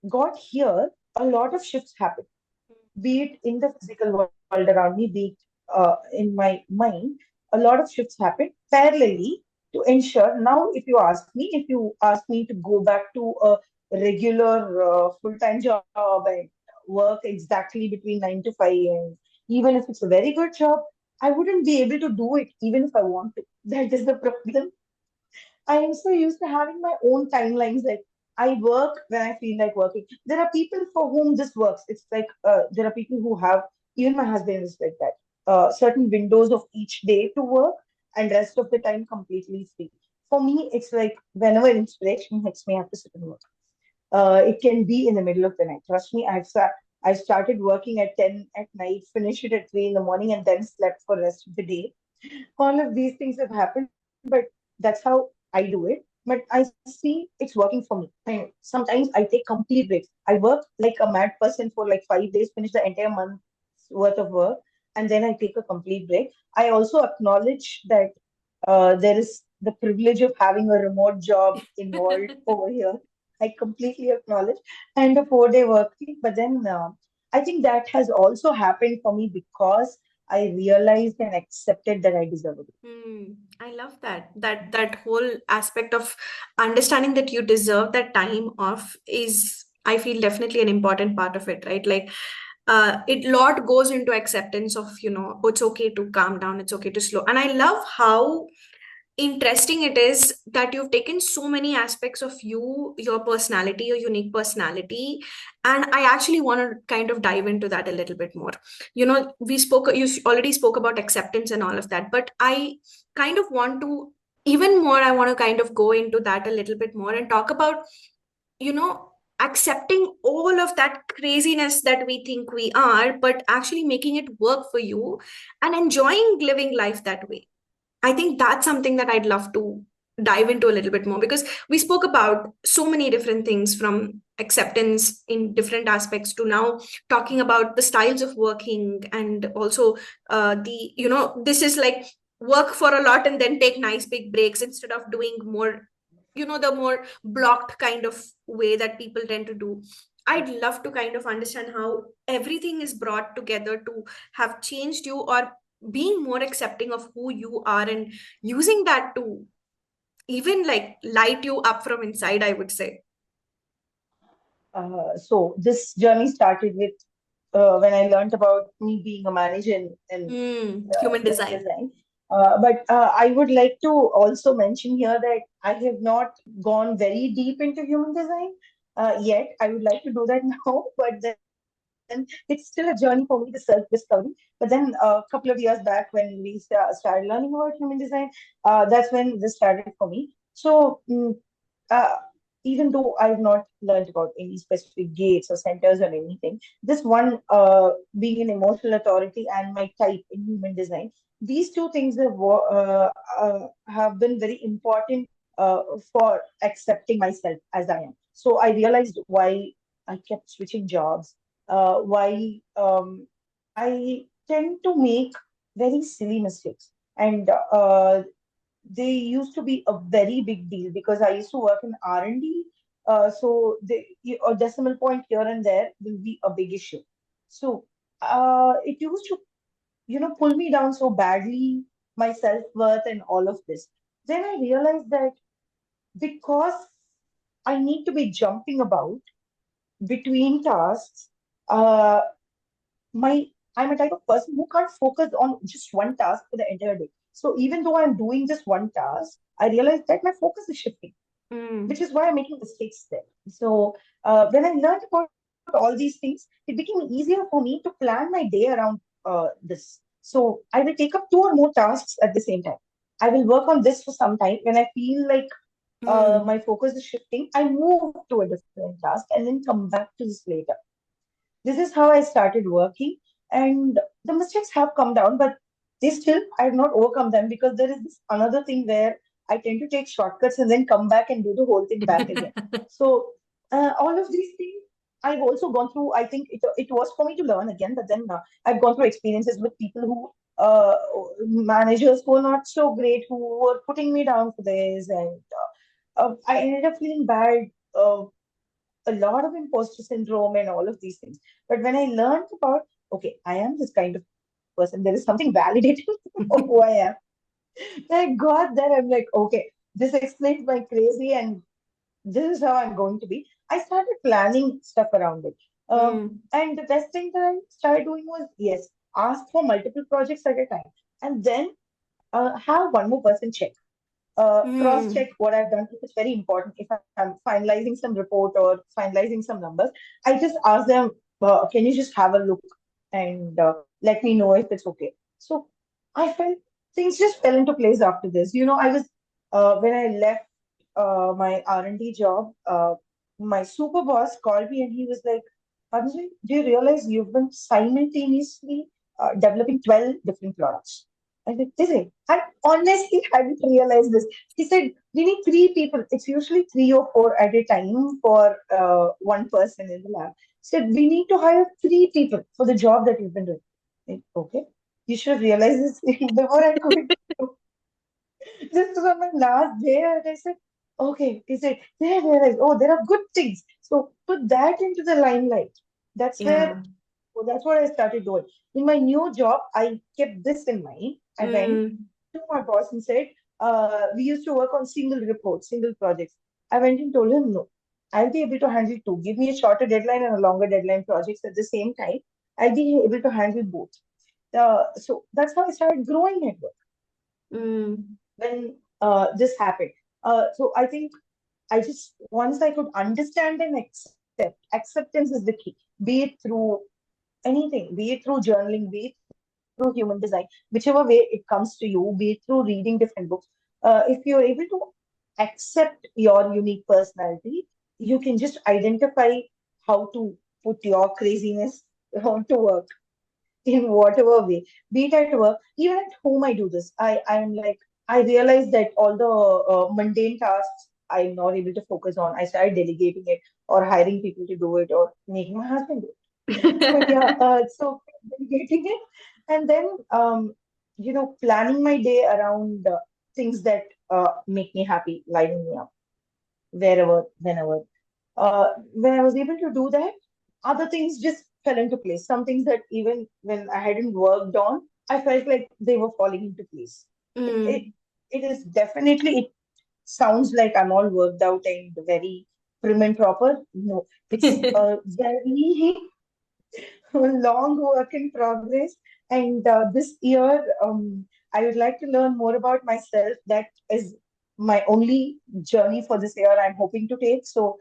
got here, a lot of shifts happened, be it in the physical world around me, be it in my mind. A lot of shifts happened parallelly to ensure. Now, if you ask me to go back to a regular full-time job and work exactly between 9 to 5, and even if it's a very good job, I wouldn't be able to do it even if I want to. That is the problem. I am so used to having my own timelines. Like I work when I feel like working. There are people for whom this works. It's like there are people who have, even my husband is like that. Certain windows of each day to work and rest of the time completely free. For me, it's like whenever inspiration hits me, I have to sit and work. It can be in the middle of the night. Trust me, I started working at 10 at night, finished it at 3 in the morning, and then slept for the rest of the day. All of these things have happened, but that's how I do it. But I see it's working for me. And sometimes I take complete breaks. I work like a mad person for like 5 days, finish the entire month's worth of work, and then I take a complete break. I also acknowledge that there is the privilege of having a remote job involved over here. I completely acknowledge, and a 4 day work week. But then I think that has also happened for me because I realized and accepted that I deserve it. I love that. That whole aspect of understanding that you deserve that time off is, I feel, definitely an important part of it, right? Like, it lot goes into acceptance of, it's okay to calm down, it's okay to slow. And I love how interesting it is that you've taken so many aspects of you, your personality, your unique personality. And I actually want to kind of dive into that a little bit more. You already spoke about acceptance and all of that, but I kind of want to, even more, I want to kind of go into that a little bit more and talk about, you know, accepting all of that craziness that we think we are, but actually making it work for you and enjoying living life that way. I think that's something that I'd love to dive into a little bit more, because we spoke about so many different things, from acceptance in different aspects to now talking about the styles of working, and also this is like work for a lot and then take nice big breaks instead of doing more, the more blocked kind of way that people tend to do. I'd love to kind of understand how everything is brought together to have changed you, or being more accepting of who you are, and using that to even like light you up from inside, I would say. So this journey started with when I learned about me being a manager in Human human design. design. But I would like to also mention here that I have not gone very deep into human design yet. I would like to do that now, but then it's still a journey for me, the self-discovery. But then a couple of years back, when we started learning about human design, that's when this started for me. So uh, even though I've not learned about any specific gates or centers or anything, this one being an emotional authority and my type in human design, these two things have been very important for accepting myself as I am. So I realized why I kept switching jobs, why I tend to make very silly mistakes. And they used to be a very big deal because I used to work in R&D. So a decimal point here and there will be a big issue. So it used to, pull me down so badly, my self-worth and all of this. Then I realized that because I need to be jumping about between tasks, uh, my I'm a type of person who can't focus on just one task for the entire day. So even though I'm doing just one task, I realize that my focus is shifting, which Mm. is why I'm making mistakes there. So when I learned about all these things, it became easier for me to plan my day around this. So I will take up two or more tasks at the same time. I will work on this for some time. When I feel like Mm. my focus is shifting, I move to a different task and then come back to this later. This is how I started working, and the mistakes have come down, but they still, I have not overcome them because there is this another thing where I tend to take shortcuts and then come back and do the whole thing back again. So all of these things I've also gone through. I think it was for me to learn again, but then I've gone through experiences with people who managers who are not so great, who were putting me down for this, and I ended up feeling bad. A lot of imposter syndrome and all of these things. But when I learned about, okay, I am this kind of person, there is something validating for who I am. I got that. I'm like, okay, this explains my crazy, and this is how I'm going to be. I started planning stuff around it. Mm. And the best thing that I started doing was, yes, ask for multiple projects at a time. And then have one more person check. Cross check Mm. what I've done. It's very important. If I'm finalizing some report or finalizing some numbers, I just ask them, can you just have a look and let me know if it's okay. So I felt things just fell into place after this. I was when I left my R&D job, my super boss called me and he was like, Anjali, do you realize you've been simultaneously developing 12 different products? I said, is it? I honestly hadn't realized this. He said, we need three people. It's usually three or four at a time for one person in the lab. He said, we need to hire three people for the job that you've been doing. I said, okay, you should realize this before I quit. This was on my last day, and I said, okay, he said, then I realized, oh, there are good things. So put that into the limelight. That's where, Yeah. so that's what I started doing. In my new job, I kept this in mind. I went Mm. to my boss and said, we used to work on single reports, single projects. I went and told him, no, I'll be able to handle two. Give me a shorter deadline and a longer deadline projects at the same time. I'll be able to handle both. So that's how I started growing at work Mm. when this happened. So I think I just, once I could understand and acceptance is the key, be it through anything, be it through journaling, be it through human design, whichever way it comes to you, be it through reading different books. If you're able to accept your unique personality, you can just identify how to put your craziness to work in whatever way, be it at work, even at home. I do this. I'm like, I realize that all the mundane tasks I'm not able to focus on. I started delegating it or hiring people to do it or making my husband do it. But yeah, so delegating it and then planning my day around things that make me happy, lighten me up wherever, whenever. When I was able to do that, other things just fell into place. Some things that even when I hadn't worked on, I felt like they were falling into place. It it, Mm. it is definitely, it sounds like I'm all worked out and very prim and proper. No, it's a very long work in progress. And this year, I would like to learn more about myself. That is my only journey for this year I'm hoping to take. So,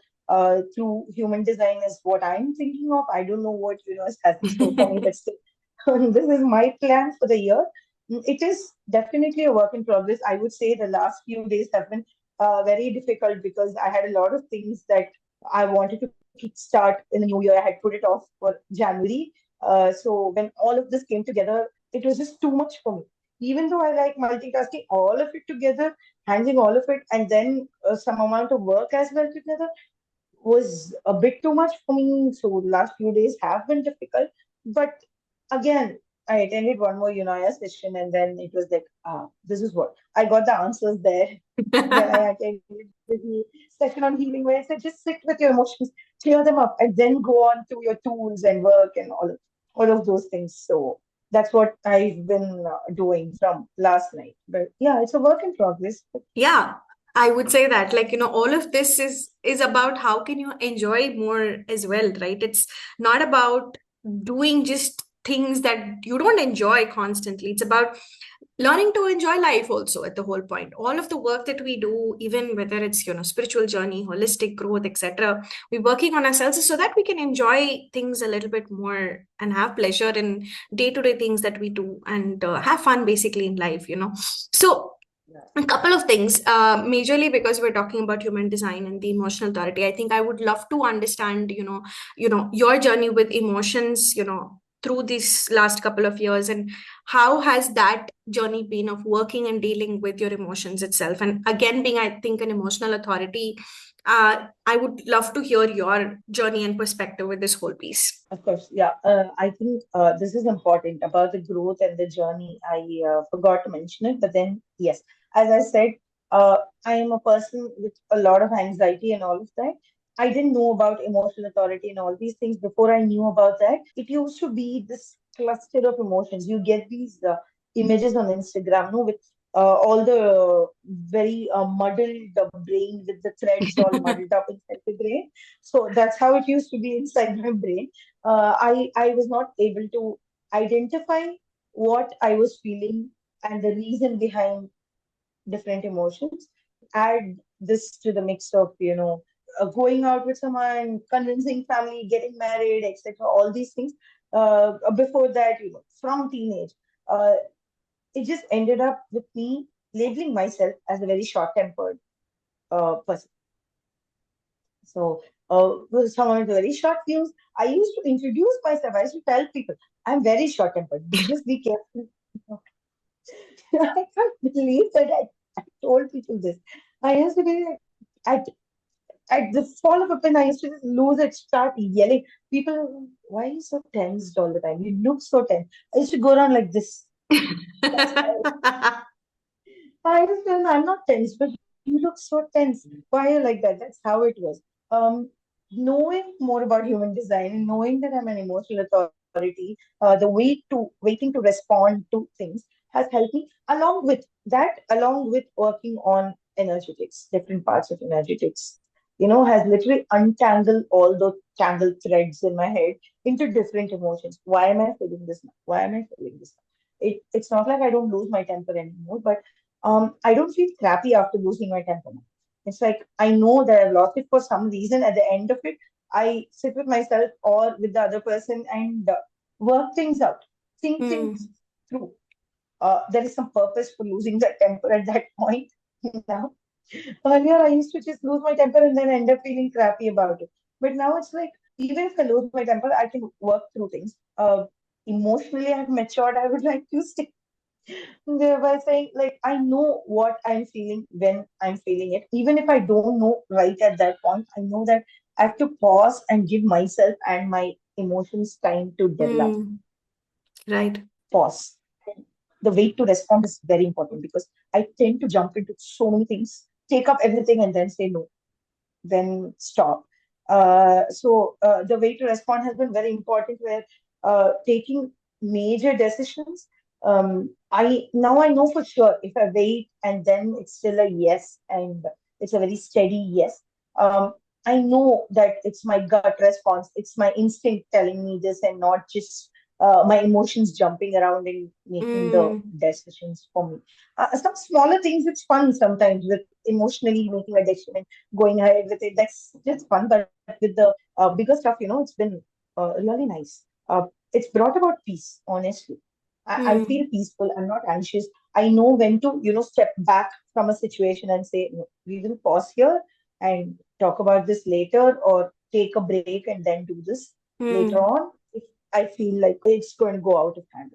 through human design is what I'm thinking of. I don't know what universe has in store for me, but still, this is my plan for the year. It is definitely a work in progress. I would say the last few days have been very difficult because I had a lot of things that I wanted to kickstart in the new year. I had put it off for January. So when all of this came together, it was just too much for me. Even though I like multitasking, all of it together, handling all of it, and then some amount of work as well together was a bit too much for me. So the last few days have been difficult. But again, I attended one more Eunoia session, and then it was like, this is what I got the answers there. Then I attended the session on healing where I said, just sit with your emotions, clear them up, and then go on to your tools and work and all of those things. So that's what I've been doing from last night. But yeah, it's a work in progress. Yeah, I would say that, like, all of this is about how can you enjoy more as well, right? It's not about doing just things that you don't enjoy constantly. It's about learning to enjoy life also at the whole point. All of the work that we do, even whether it's, spiritual journey, holistic growth, etc., we're working on ourselves so that we can enjoy things a little bit more and have pleasure in day-to-day things that we do, and have fun basically in life. So Yeah. a couple of things, majorly because we're talking about human design and the emotional authority. I think I would love to understand, your journey with emotions, through these last couple of years, and how has that journey been of working and dealing with your emotions itself. And again, being, I think, an emotional authority, I would love to hear your journey and perspective with this whole piece. Of course, yeah. I think this is important about the growth and the journey. I forgot to mention it, but then, yes, as I said, I am a person with a lot of anxiety and all of that. I didn't know about emotional authority and all these things before I knew about that. It used to be this cluster of emotions. You get these images on Instagram, no, with all the very muddled brain with the threads all muddled up inside the brain. So that's how it used to be inside my brain. I was not able to identify what I was feeling and the reason behind different emotions. Add this to the mix of going out with someone, convincing family, getting married, etc. All these things. Before that, from teenage, uh, it just ended up with me labeling myself as a very short-tempered person. So, with someone with very short fuse, I used to introduce myself. I used to tell people, I'm very short tempered. Just be careful. I can't believe that I told people this. I used to be like, at the fall of a pin, I used to just lose it, start yelling. People, why are you so tensed all the time? You look so tense. I used to go around like this. That's I was saying, I'm not tense, but you look so tense. Why are you like that? That's how it was. Um, Knowing more about human design and knowing that I'm an emotional authority, waiting to respond to things has helped me. Along with working on energetics, different parts of energetics, has literally untangled all those tangled threads in my head into different emotions. Why am I feeling this now? Why am I feeling this now? It's not like I don't lose my temper anymore, but I don't feel crappy after losing my temper now. It's like I know that I've lost it for some reason. At the end of it, I sit with myself or with the other person and work things out, think things Hmm. through. There is some purpose for losing that temper at that point now. Earlier, I used to just lose my temper and then end up feeling crappy about it. But now it's like, even if I lose my temper, I can work through things. Emotionally, I've matured. I would like to stay by saying, like, I know what I'm feeling when I'm feeling it. Even if I don't know right at that point, I know that I have to pause and give myself and my emotions time to develop. Hmm. Right. Pause. The wait to respond is very important because I tend to jump into so many things, take up everything, and then say no, then stop. The way to respond has been very important where taking major decisions. I know for sure if I wait and then it's still a yes and it's a very steady yes. Um, I know that it's my gut response, it's my instinct telling me this and not just my emotions jumping around and making the Hmm. decisions for me. Some smaller things, it's fun sometimes with emotionally making a decision and going ahead with it. That's just fun. But with the bigger stuff, it's been really nice. It's brought about peace, honestly. I feel Hmm. peaceful. I'm not anxious. I know when to, step back from a situation and say, no, we will pause here and talk about this later or take a break and then do this later Hmm. on if I feel like it's going to go out of hand.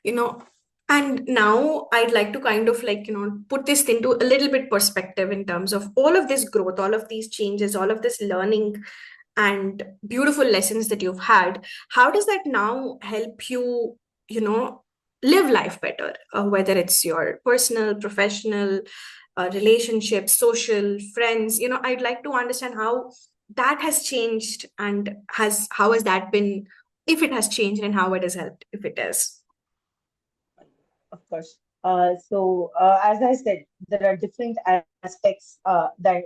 you know and now I'd like to kind of, like, put this into a little bit perspective in terms of all of this growth, all of these changes, all of this learning and beautiful lessons that you've had, how does that now help you, you know, live life better, whether it's your personal, professional, relationships, social, friends? I'd like to understand how that has changed, and how has that been, if it has changed, and how it has helped, if it is. Of course. As I said, there are different aspects that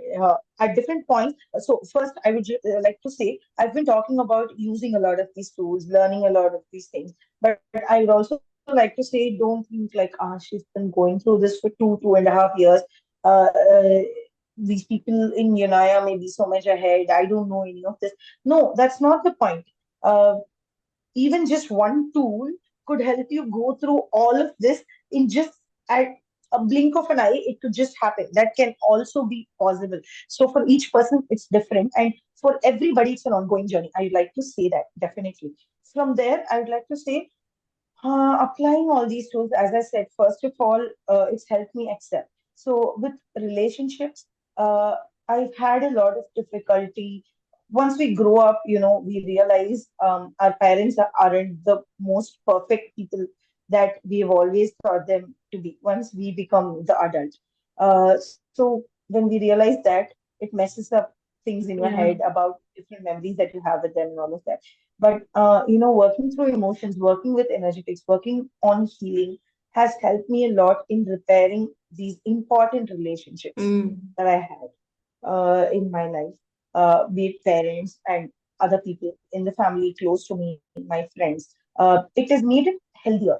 at different points. So, first, I would like to say I've been talking about using a lot of these tools, learning a lot of these things. But I would also like to say, don't think like, she's been going through this for 2.5 years. Uh, uh, these people in Eunoia may be so much ahead. I don't know any of this. No, that's not the point. Uh, Even just one tool could help you go through all of this in just at a blink of an eye. It could just happen. That can also be possible. So for each person it's different, and for everybody it's an ongoing journey. I'd like to say that definitely. From there, I would like to say, applying all these tools, as I said, first of all, it's helped me accept. So with relationships, I've had a lot of difficulty. Once we grow up, we realize our parents aren't the most perfect people that we've always thought them to be once we become the adult. So when we realize that, it messes up things in your head Yeah. about different memories that you have with them and all of that. But working through emotions, working with energetics, working on healing has helped me a lot in repairing these important relationships Mm. that I had in my life, be it parents and other people in the family close to me, my friends. It has made it healthier.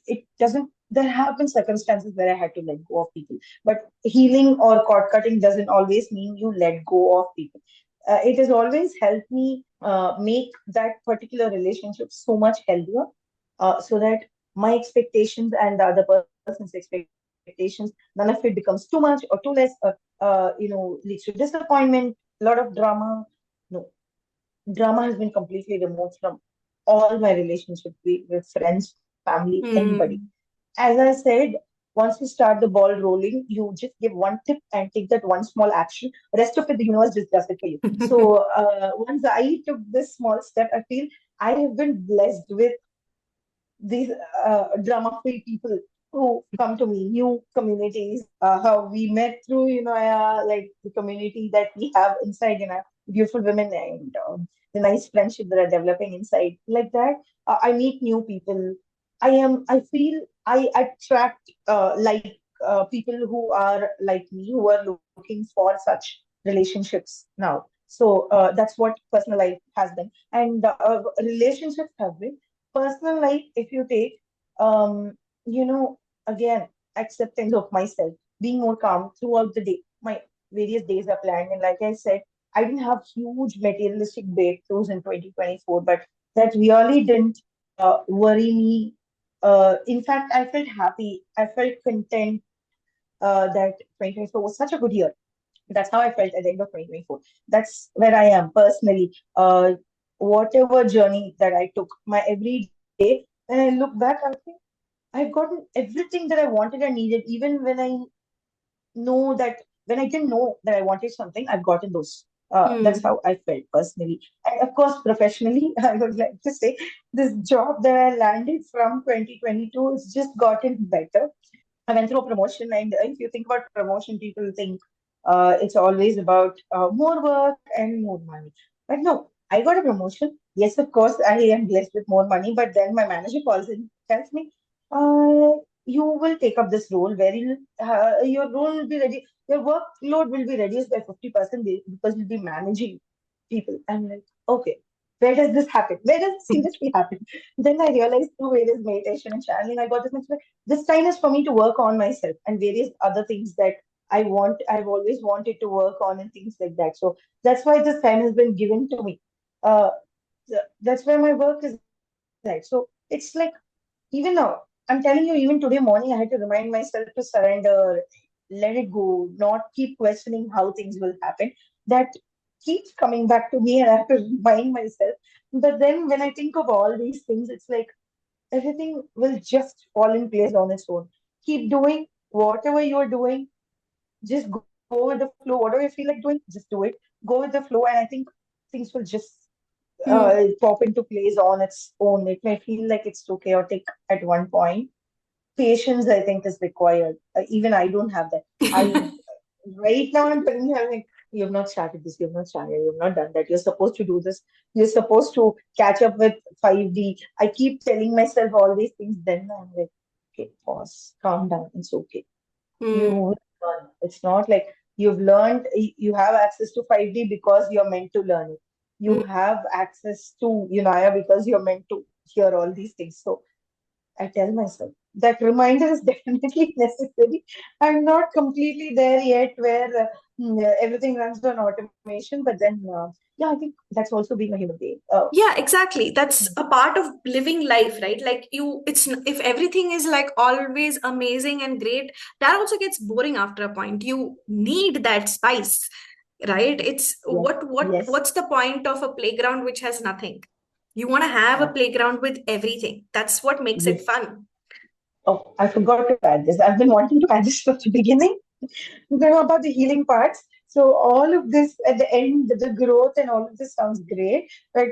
It doesn't. There have been circumstances where I had to let go of people, but healing or cord cutting doesn't always mean you let go of people. It has always helped me make that particular relationship so much healthier, so that my expectations and the other person's expectations, none of it becomes too much or too less, or leads to disappointment, a lot of drama. No, drama has been completely removed from all my relationships with friends, family, anybody. Mm. As I said, once you start the ball rolling, you just give one tip and take that one small action. Rest of it, the universe just does it for you. So once I took this small step, I feel I have been blessed with these drama-free people who come to me, new communities, how we met through, like the community that we have inside, beautiful women, and the nice friendship that are developing inside. Like that, I meet new people. I feel I attract people who are like me, who are looking for such relationships now. So that's what personal life has been, and relationships have been. Personal life, if you take, um, again, acceptance of myself, being more calm throughout the day. My various days are planned, and like I said, I didn't have huge materialistic breakthroughs in 2024, but that really didn't worry me. In fact, I felt happy. I felt content that 2024 was such a good year. That's how I felt at the end of 2024. That's where I am personally. Whatever journey that I took, my every day, when I look back, I think I've gotten everything that I wanted and needed, even know that when I didn't know that I wanted something, I've gotten those. That's Mm. how I felt personally. And of course, professionally, I would like to say this job that I landed from 2022 has just gotten better. I went through a promotion, and if you think about promotion, people think it's always about more work and more money. But no, I got a promotion. Yes, of course, I am blessed with more money. But then my manager calls and tells me, "You will take up this role where your role will be ready. Your workload will be reduced by 50% because you'll be managing people." I'm like, okay. Where does this happen? Where does this seriously happen? Then I realized through various meditation and channeling, I got this time is for me to work on myself and various other things that I've always wanted to work on and things like that. So that's why this time has been given to me. Uh, that's where my work is at. So it's like, even now, I'm telling you, even today morning, I had to remind myself to surrender, let it go, not keep questioning how things will happen. That keeps coming back to me, and I have to remind myself. But then when I think of all these things, it's like everything will just fall in place on its own. Keep doing whatever you're doing, just go with the flow. Whatever you feel like doing, just do it. Go with the flow. And I think things will just Hmm. pop into place on its own. It may feel like it's too chaotic at one point. Patience, I think, is required. Even I don't have that. I Right now I'm telling you, I'm like, you have not started this, you have not started, you have not done that. You're supposed to do this. You're supposed to catch up with 5D. I keep telling myself all these things. Then I'm like, okay, pause, calm down. It's okay. You Hmm. will learn. It's not like you've learned, you have access to 5D because you're meant to learn it. You Hmm. have access to Eunoia because you're meant to hear all these things. So I tell myself that reminder is definitely necessary. I'm not completely there yet where everything runs on automation, but then, yeah, I think that's also being a human being. Yeah, exactly. That's a part of living life, right? Like if everything is like always amazing and great, that also gets boring after a point. You need that spice, right? It's Yeah. Yes. what's the point of a playground which has nothing? You want to have a Yeah. playground with everything. That's what makes it Yes. fun. Oh, I forgot to add this. I've been wanting to add this from the beginning. About the healing parts. So all of this at the end, the growth and all of this sounds great, but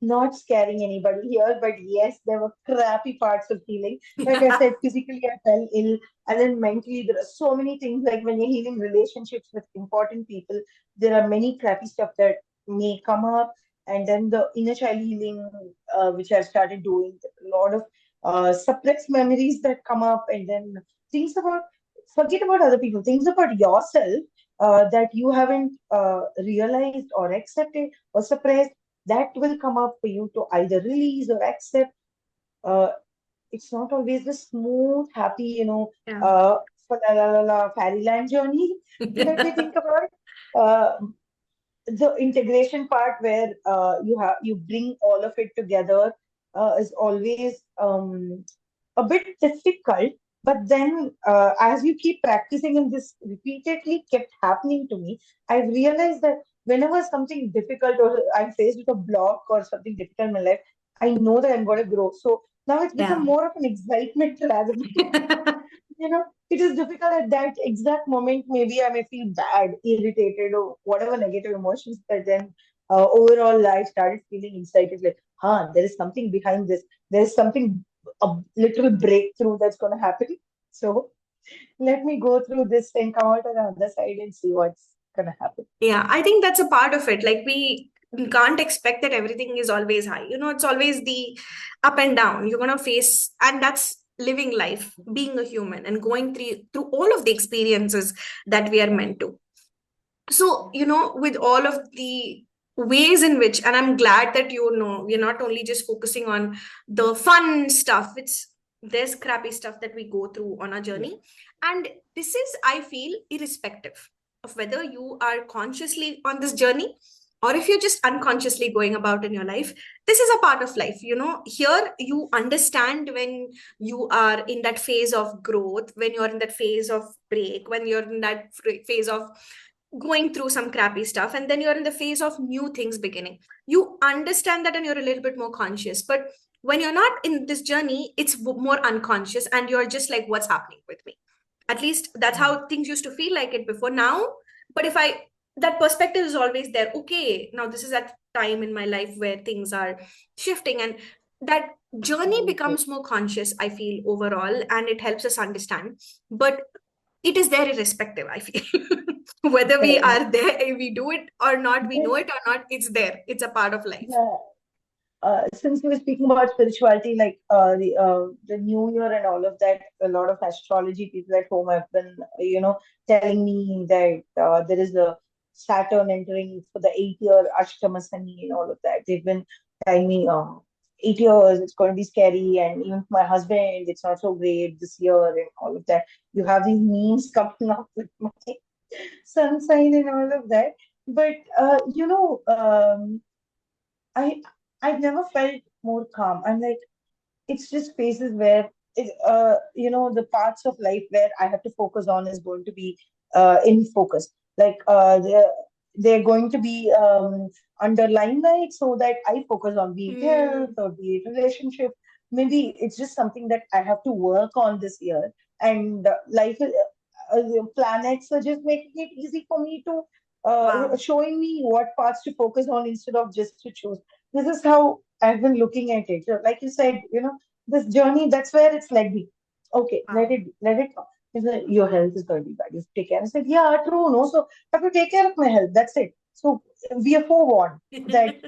not scaring anybody here. But yes, there were crappy parts of healing. Like I said, physically I fell ill, and then mentally there are so many things. Like when you're healing relationships with important people, there are many crappy stuff that may come up, and then the inner child healing, which I've started doing, a lot of suppressed memories that come up, and then things about forget about other people, things about yourself that you haven't realized or accepted or suppressed, that will come up for you to either release or accept. Uh, it's not always the smooth, happy, Yeah. uh, la la la la fairyland journey that we think about. The integration part where you bring all of it together is always a bit difficult. But then, as you keep practicing, and this repeatedly kept happening to me, I realized that whenever something difficult or I'm faced with a block or something difficult in my life, I know that I'm going to grow. So now it's become Yeah. more of an excitement rather than it is difficult at that exact moment. Maybe I may feel bad, irritated, or whatever negative emotions. But then overall, I started feeling excited like, there is something behind this. There is something, a little breakthrough that's going to happen. So let me go through this and come out on the other side and see what's going to happen. Yeah, I think that's a part of it. Like we can't expect that everything is always high. It's always the up and down. You're gonna face, and that's living life, being a human, and going through all of the experiences that we are meant to. So, with all of the ways in which, and I'm glad that we're not only just focusing on the fun stuff, there's crappy stuff that we go through on our Yeah. journey. And this is, I feel, irrespective of whether you are consciously on this journey or if you're just unconsciously going about in your life. This is a part of life. Here you understand when you are in that phase of growth, when you're in that phase of break, when you're in that phase of going through some crappy stuff, and then you're in the phase of new things beginning. You understand that and you're a little bit more conscious. But when you're not in this journey, it's more unconscious and you're just like, what's happening with me? At least that's Mm. how things used to feel like it before. Now, but if I that perspective is always there. Okay, now this is that time in my life where things are shifting, and that journey Very true. becomes more conscious, I feel, overall, and it helps us understand. But it is there irrespective, I feel. Whether we Correct. are there, we do it or not, we know But, it or not, it's there. It's a part of life. yeah, since we were speaking about spirituality, like the New Year and all of that, a lot of astrology people at home have been, telling me that there is a Saturn entering for the 8 year Ashtama Sani and all of that. They've been telling me, 8 years, it's going to be scary, and even for my husband, it's not so great this year and all of that. You have these memes coming up with my sun sign and all of that. But I I've never felt more calm. I'm like, it's just phases where the parts of life where I have to focus on is going to be in focus. Like they're going to be under limelight so that I focus on, be it health Hmm. or be it relationship. Maybe it's just something that I have to work on this year. And life is, planets are just making it easy for me to Wow. showing me what parts to focus on instead of just to choose. This is how I've been looking at it. So like you said, this journey, that's where it's led me. Okay, let Wow. it let it come. He said, your health is going to be bad. You have to take care. I said, yeah, true, no. So I have to take care of my health. That's it. So we are forewarned that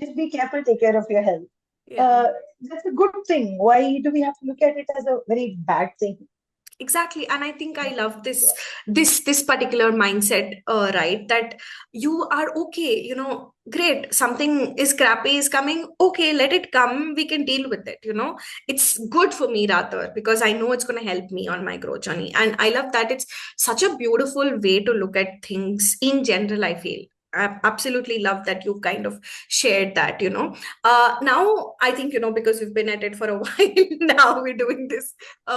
just be careful, take care of your health. Yeah. Uh, that's a good thing. Why do we have to look at it as a very bad thing? Exactly, and I think I love this particular mindset, right? That you are okay, great, something is crappy is coming, okay, let it come, we can deal with it, it's good for me rather, because I know it's going to help me on my growth journey. And I love that it's such a beautiful way to look at things in general, I feel. I absolutely love that you kind of shared that, now I think, because we've been at it for a while, now we're doing this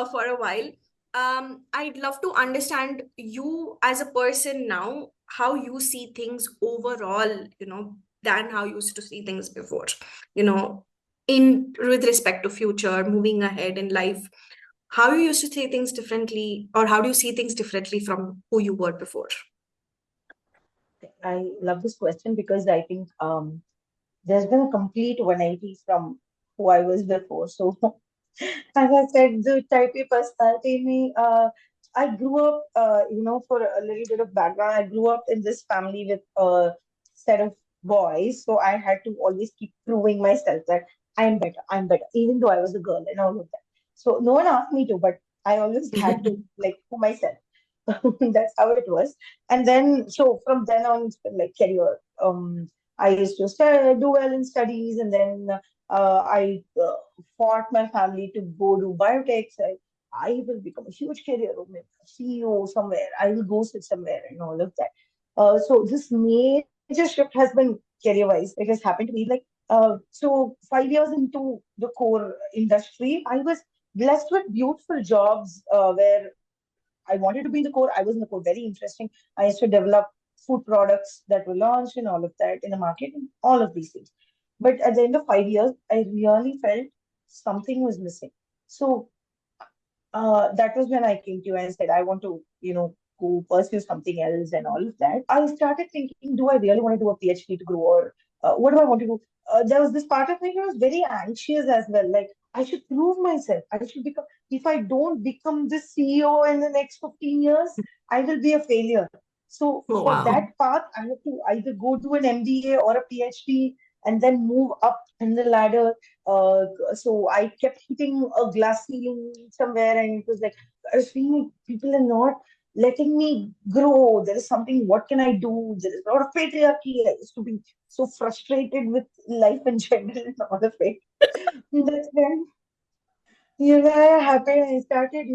for a while. I'd love to understand you as a person now, how you see things overall, than how you used to see things before, you know, in with respect to future, moving ahead in life, how you used to see things differently, or how do you see things differently from who you were before? I love this question because I think there's been a complete 180 from who I was before. So, as I said, the type A personality in me, I grew up, for a little bit of background, I grew up in this family with a set of boys. So I had to always keep proving myself that I'm better, even though I was a girl and all of that. So no one asked me to, but I always had to, like, for myself. That's how it was. And then, so from then on, it's been like career. I used to do well in studies, and then I fought my family to go do biotech. So I will become a huge career woman, CEO somewhere. I will go sit somewhere and all of that. So this major shift has been career-wise. It has happened to me like so 5 years into the core industry, I was blessed with beautiful jobs where I wanted to be in the core. I was in the core, very interesting. I used to develop food products that were launched and all of that in the market and all of these things. But at the end of 5 years, I really felt something was missing. So that was when I came to you and said, I want to, go pursue something else and all of that. I started thinking, do I really want to do a PhD to grow, or what do I want to do? There was this part of me who was very anxious as well. Like, I should prove myself. I should become, if I don't become the CEO in the next 15 years, I will be a failure. So Oh, for that wow. path, I have to either go do an MBA or a PhD and then move up in the ladder. So I kept hitting a glass ceiling somewhere, and it was like I was feeling people are not letting me grow. There is something. What can I do? There is a lot of patriarchy. I used to be so frustrated with life in general and all of it. That's when happened. I started,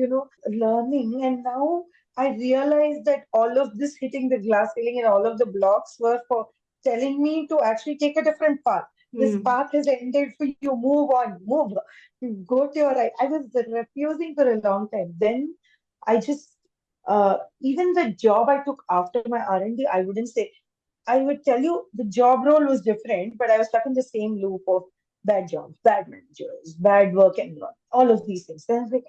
learning, and now I realized that all of this hitting the glass ceiling and all of the blocks were for telling me to actually take a different path. This Hmm. path has ended for you. Move on, move, go to your right. I was refusing for a long time. Then I just, even the job I took after my R&D, I wouldn't say I would tell you the job role was different, but I was stuck in the same loop of bad jobs, bad managers, bad work environment, all of these things. Then I was like,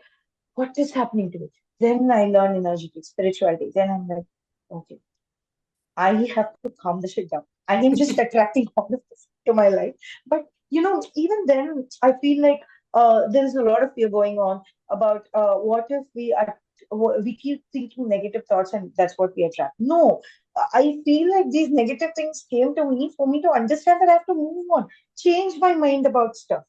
what is happening to me? Then I learned energetics, spirituality. Then I'm like, okay, I have to calm the shit down. I am just attracting all of this to my life. But even then, I feel like there is a lot of fear going on about what if we keep thinking negative thoughts and that's what we attract. No, I feel like these negative things came to me for me to understand that I have to move on, change my mind about stuff.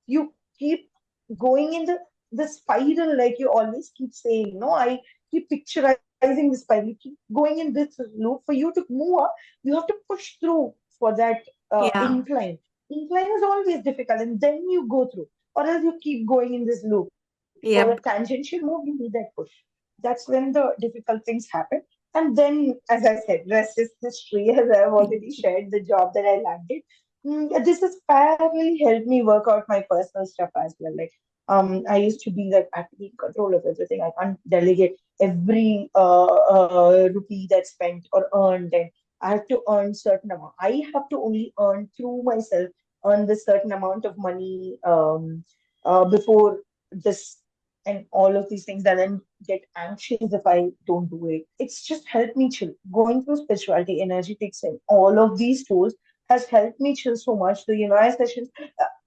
You keep going in the spiral, like you always keep saying. No, I keep picturizing the spiral. You keep going in this loop. For you to move up, you have to push through for that Yeah. incline. Incline is always difficult, and then you go through, or else you keep going in this loop. For a Yep. tangential move, you need that push. That's when the difficult things happen. And then, as I said, rest is history, as I've already shared the job that I landed. This has parallelly helped me work out my personal stuff as well. Like, I used to be like, I have to be in control of everything. I can't delegate every rupee that's spent or earned, and I have to earn certain amount. I have to only earn through myself, earn this certain amount of money before this. and all of these things, and then get anxious if I don't do it. It's just helped me chill. Going through spirituality, energetics, and all of these tools has helped me chill so much. The Eunoia sessions.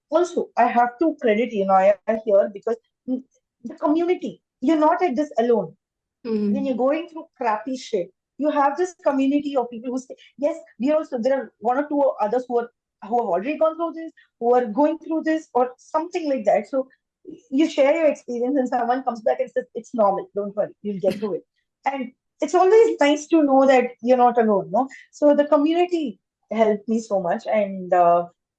Also, I have to credit Eunoia here because mm, the community. You're not at this alone when you're Mm. going through crappy shit, you have this community of people who say, yes, we also, there are one or two others who have already gone through this, who are going through this, or something like that. So you share your experience, and someone comes back and says, it's normal, don't worry, you'll get through it. And it's always nice to know that you're not alone, no? So the community helped me so much, and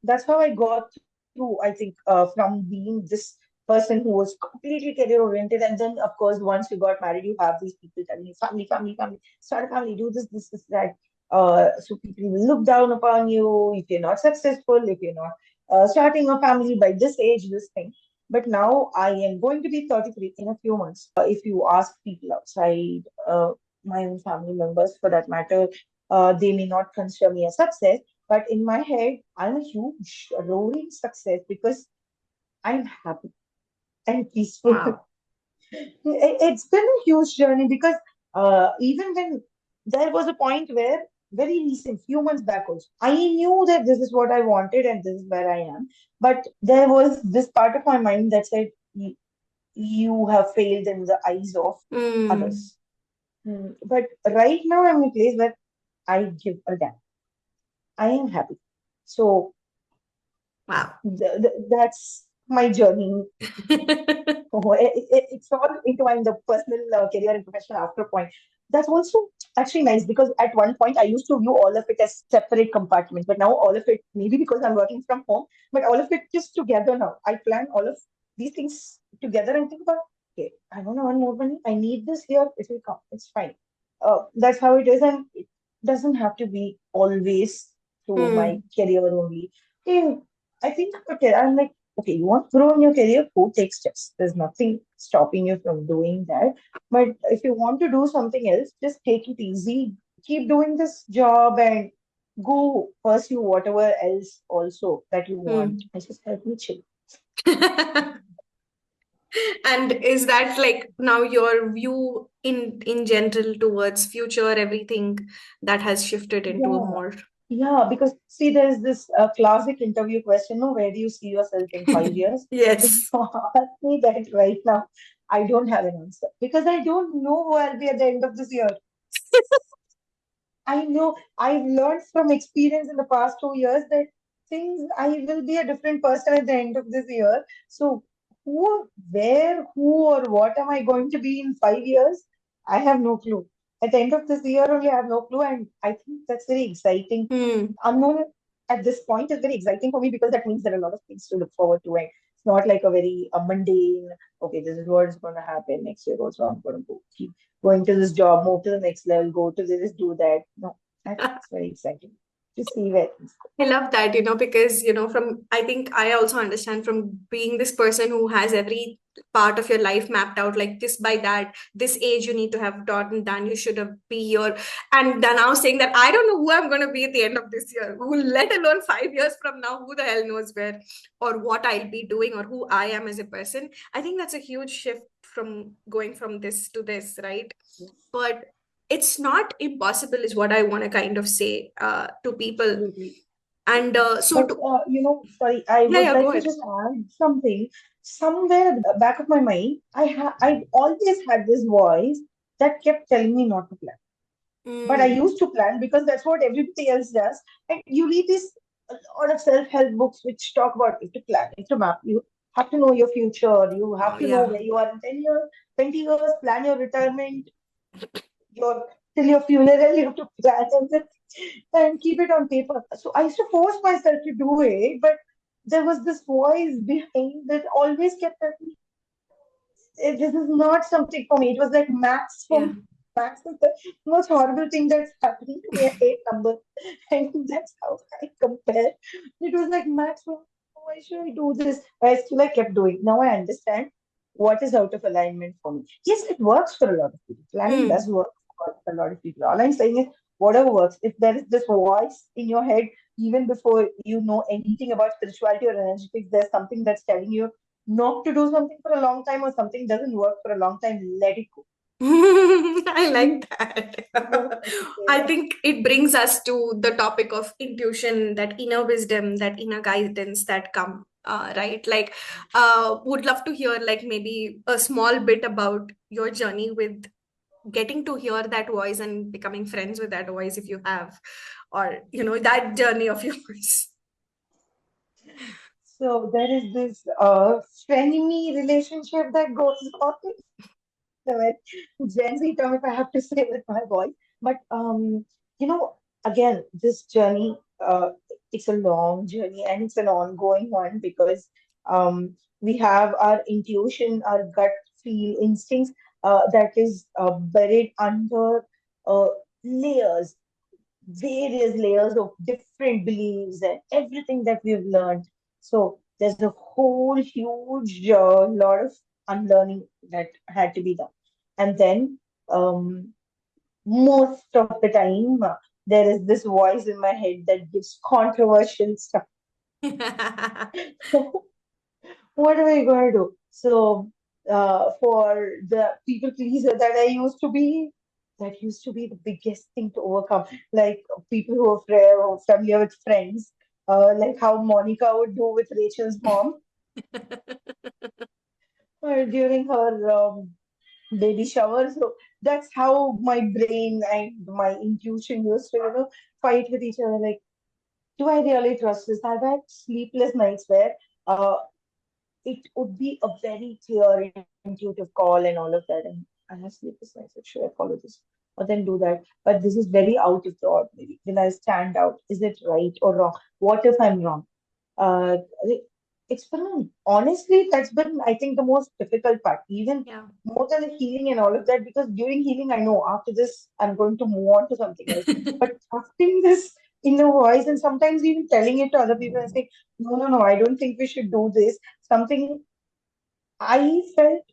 that's how I got through, I think, from being this person who was completely career oriented. And then, of course, once you got married, you have these people telling you, family, family, family, start a family, do this, that. So people will look down upon you if you're not successful, if you're not starting a family by this age, this thing. But now I am going to be 33 in a few months. If you ask people outside, my own family members for that matter, they may not consider me a success. But in my head, I'm a huge, roaring success because I'm happy and peaceful. Wow. It's been a huge journey because even when there was a point where very recent, few months back also, I knew that this is what I wanted and this is where I am. But there was this part of my mind that said, You have failed in the eyes of Mm. others." But right now I'm in a place where I give a damn. I am happy. So Wow. that's my journey. Oh, it's all intertwined, the personal, career and professional after point. That's also actually nice because at one point I used to view all of it as separate compartments, but now all of it, maybe because I'm working from home, but all of it is together now. I plan all of these things together and think about, okay, I want to earn more money. I need this here. It will come. It's fine. That's how it is. And it doesn't have to be always through my Mm. career only. Okay, I think, okay, I'm like, okay, you want to grow in your career, go take steps. There's nothing stopping you from doing that. But if you want to do something else, just take it easy. Keep doing this job and go pursue whatever else also that you want. Mm. I just help me chill. And is that like now your view in general towards future, everything that has shifted into a Yeah. more Yeah, because see, there's this classic interview question, no, where do you see yourself in 5 years? If yes. you ask me that right now, I don't have an answer because I don't know who I'll be at the end of this year. I know I've learned from experience in the past 2 years that things I will be a different person at the end of this year. So who, or what am I going to be in 5 years? I have no clue. At the end of this year only, I have no clue, and I think that's very exciting. Hmm. Unknown at this point is very exciting for me because that means there are a lot of things to look forward to, and it's not like a very mundane. Okay, this is what is going to happen next year. Also, I'm going to keep going to this job, move to the next level, go to this, do that. No, I think it's very exciting to see where things go. I love that, because, from I think I also understand from being this person who has every part of your life mapped out, like this by that, this age you need to have done, done, you should have be your, and then now saying that I don't know who I'm going to be at the end of this year, who, let alone 5 years from now, who the hell knows where or what I'll be doing or who I am as a person. I think that's a huge shift from going from this to this, right? Yes, But it's not impossible, is what I want to kind of say to people. absolutely. And so But to, sorry, I yeah, would yeah, go like to ahead. just add something. Somewhere at the back of my mind, I always had this voice that kept telling me not to plan. But I Mm. used to plan because that's what everybody else does. And you read these a lot of self-help books which talk about you to plan, you to map. You have to know your future. You have Wow, to know yeah. where you are in 10 years, 20 years, plan your retirement, your till your funeral, you have to plan everything and keep it on paper. So I used to force myself to do it, but there was this voice behind that always kept telling me, this is not something for me. It was like maths for Yeah. me. Maths is the most horrible thing that's happening to me. I hate numbers. And that's how I compare. It was like maths for me. Why should I do this? But I still I kept doing. Now I understand what is out of alignment for me. Yes, it works for a lot of people. Planning does Mm. work for a lot of people. All I'm saying is whatever works. If there is this voice in your head, even before you know anything about spirituality or energetics, there's something that's telling you not to do something for a long time, or something doesn't work for a long time, let it go. I like Just that. like to say I that. think it brings us to the topic of intuition, that inner wisdom, that inner guidance that come, right? Like, would love to hear like maybe a small bit about your journey with getting to hear that voice and becoming friends with that voice if you have, or that journey of yours. So there is this frenemy relationship that goes on with Gen Z term, if I have to say with my voice. But you know, again, this journey, it's a long journey and it's an ongoing one because we have our intuition, our gut feel instincts that is buried under uh, layers, various layers of different beliefs and everything that we've learned. So there's a whole huge lot of unlearning that had to be done. And then most of the time, there is this voice in my head that gives controversial stuff. So what am I going to do? So, for the people pleaser that I used to be, that used to be the biggest thing to overcome. Like people who are familiar with Friends, like how Monica would do with Rachel's mom during her baby shower. So that's how my brain and my intuition used to, fight with each other. Like, do I really trust this? I've had sleepless nights where uh, it would be a very clear, intuitive call and all of that. And I have sleepless nights. Like, should I follow this or then do that? But this is very out of the ordinary. Will I stand out? Is it right or wrong? What if I'm wrong? Uh, it's been, honestly, that's been, I think, the most difficult part, even Yeah. more than the healing and all of that, because during healing, I know after this, I'm going to move on to something else. But trusting this inner voice and sometimes even telling it to other people and saying, no, no, no, I don't think we should do this. Something I felt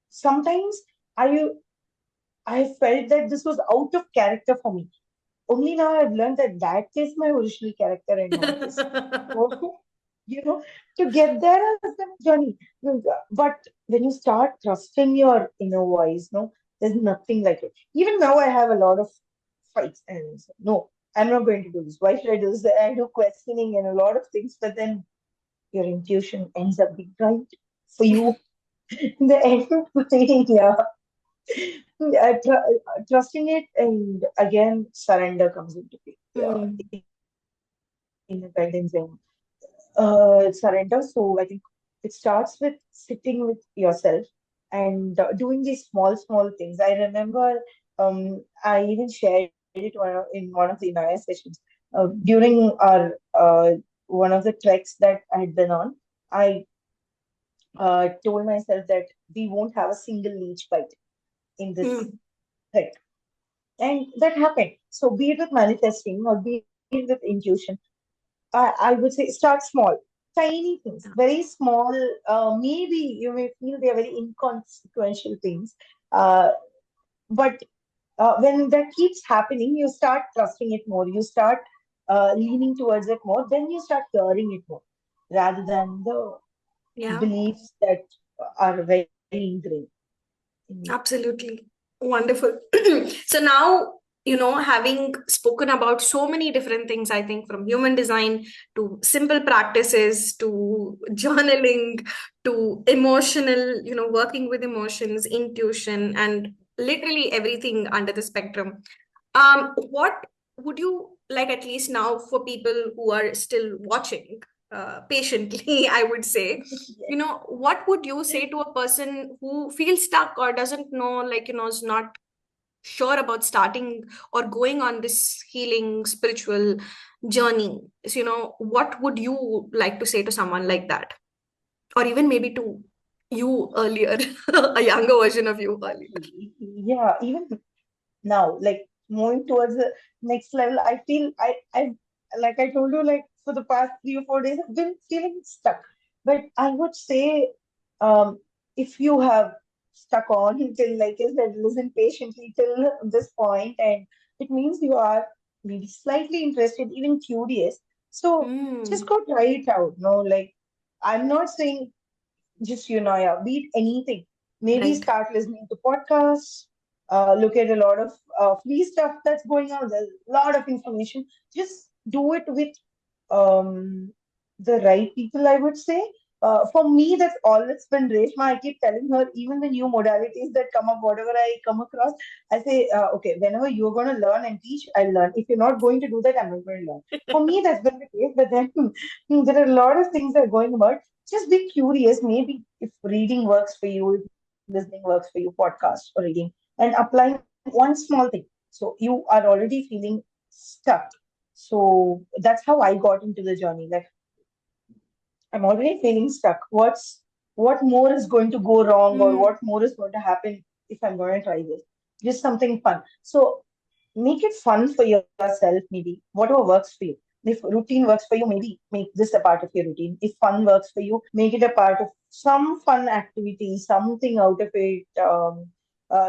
sometimes I I felt that this was out of character for me. Only now I've learned that that is my original character and not this. So, you know, to get there as a journey. But when you start trusting your inner voice, no, there's nothing like it. Even now, I have a lot of fights and no, I'm not going to do this. Why should I do this? I do questioning and a lot of things, but then your intuition ends up being right for you in the end. Yeah, trusting it, and again, surrender comes into play. Mm. Independence and surrender. So I think it starts with sitting with yourself and doing these small, small things. I remember I even shared it in one of the Inaya sessions. During our one of the treks that I had been on, I told myself that we won't have a single leech bite in this Mm. trek. And that happened. So be it with manifesting or be it with intuition, I would say start small, tiny things, very small. Maybe you may feel they are very inconsequential things, uh, but when that keeps happening, you start trusting it more. You start leaning towards it more. Then you start hearing it more, rather than the Yeah. beliefs that are very ingrained in you. Absolutely. Wonderful. So now, having spoken about so many different things, I think from human design to simple practices to journaling to emotional, working with emotions, intuition, and literally everything under the spectrum. What would you like, at least now, for people who are still watching patiently, I would say, Yes. what would you say to a person who feels stuck or doesn't know, like, is not sure about starting or going on this healing spiritual journey? So, what would you like to say to someone like that? Or even maybe to you earlier, a younger version of you earlier. Yeah, even now, like moving towards the next level, I feel I like I told you, like for the past 3 or 4 days, I've been feeling stuck. But I would say, if you have stuck on till, like I said, listen patiently till this point, and it means you are maybe slightly interested, even curious. So just Mm. go try it out. No, like I'm not saying just Eunoia, be it anything. Maybe Right. start listening to podcasts, look at a lot of free stuff that's going on. There's a lot of information. Just do it with um, the right people, I would say. For me, that's all it's been Reshma. I keep telling her, even the new modalities that come up, whatever I come across, I say, okay, whenever you're going to learn and teach, I'll learn. If you're not going to do that, I'm not going to learn. For me, that's been the case. But then there are a lot of things that are going about. Just be curious. Maybe if reading works for you, if listening works for you, podcast or reading, and applying one small thing. So you are already feeling stuck. So that's how I got into the journey. Like I'm already feeling stuck. What more is going to go wrong or Mm, what more is going to happen if I'm going to try this? Just something fun. So make it fun for yourself, maybe. Whatever works for you. If routine works for you, maybe make this a part of your routine. If fun works for you, make it a part of some fun activity, something out of it.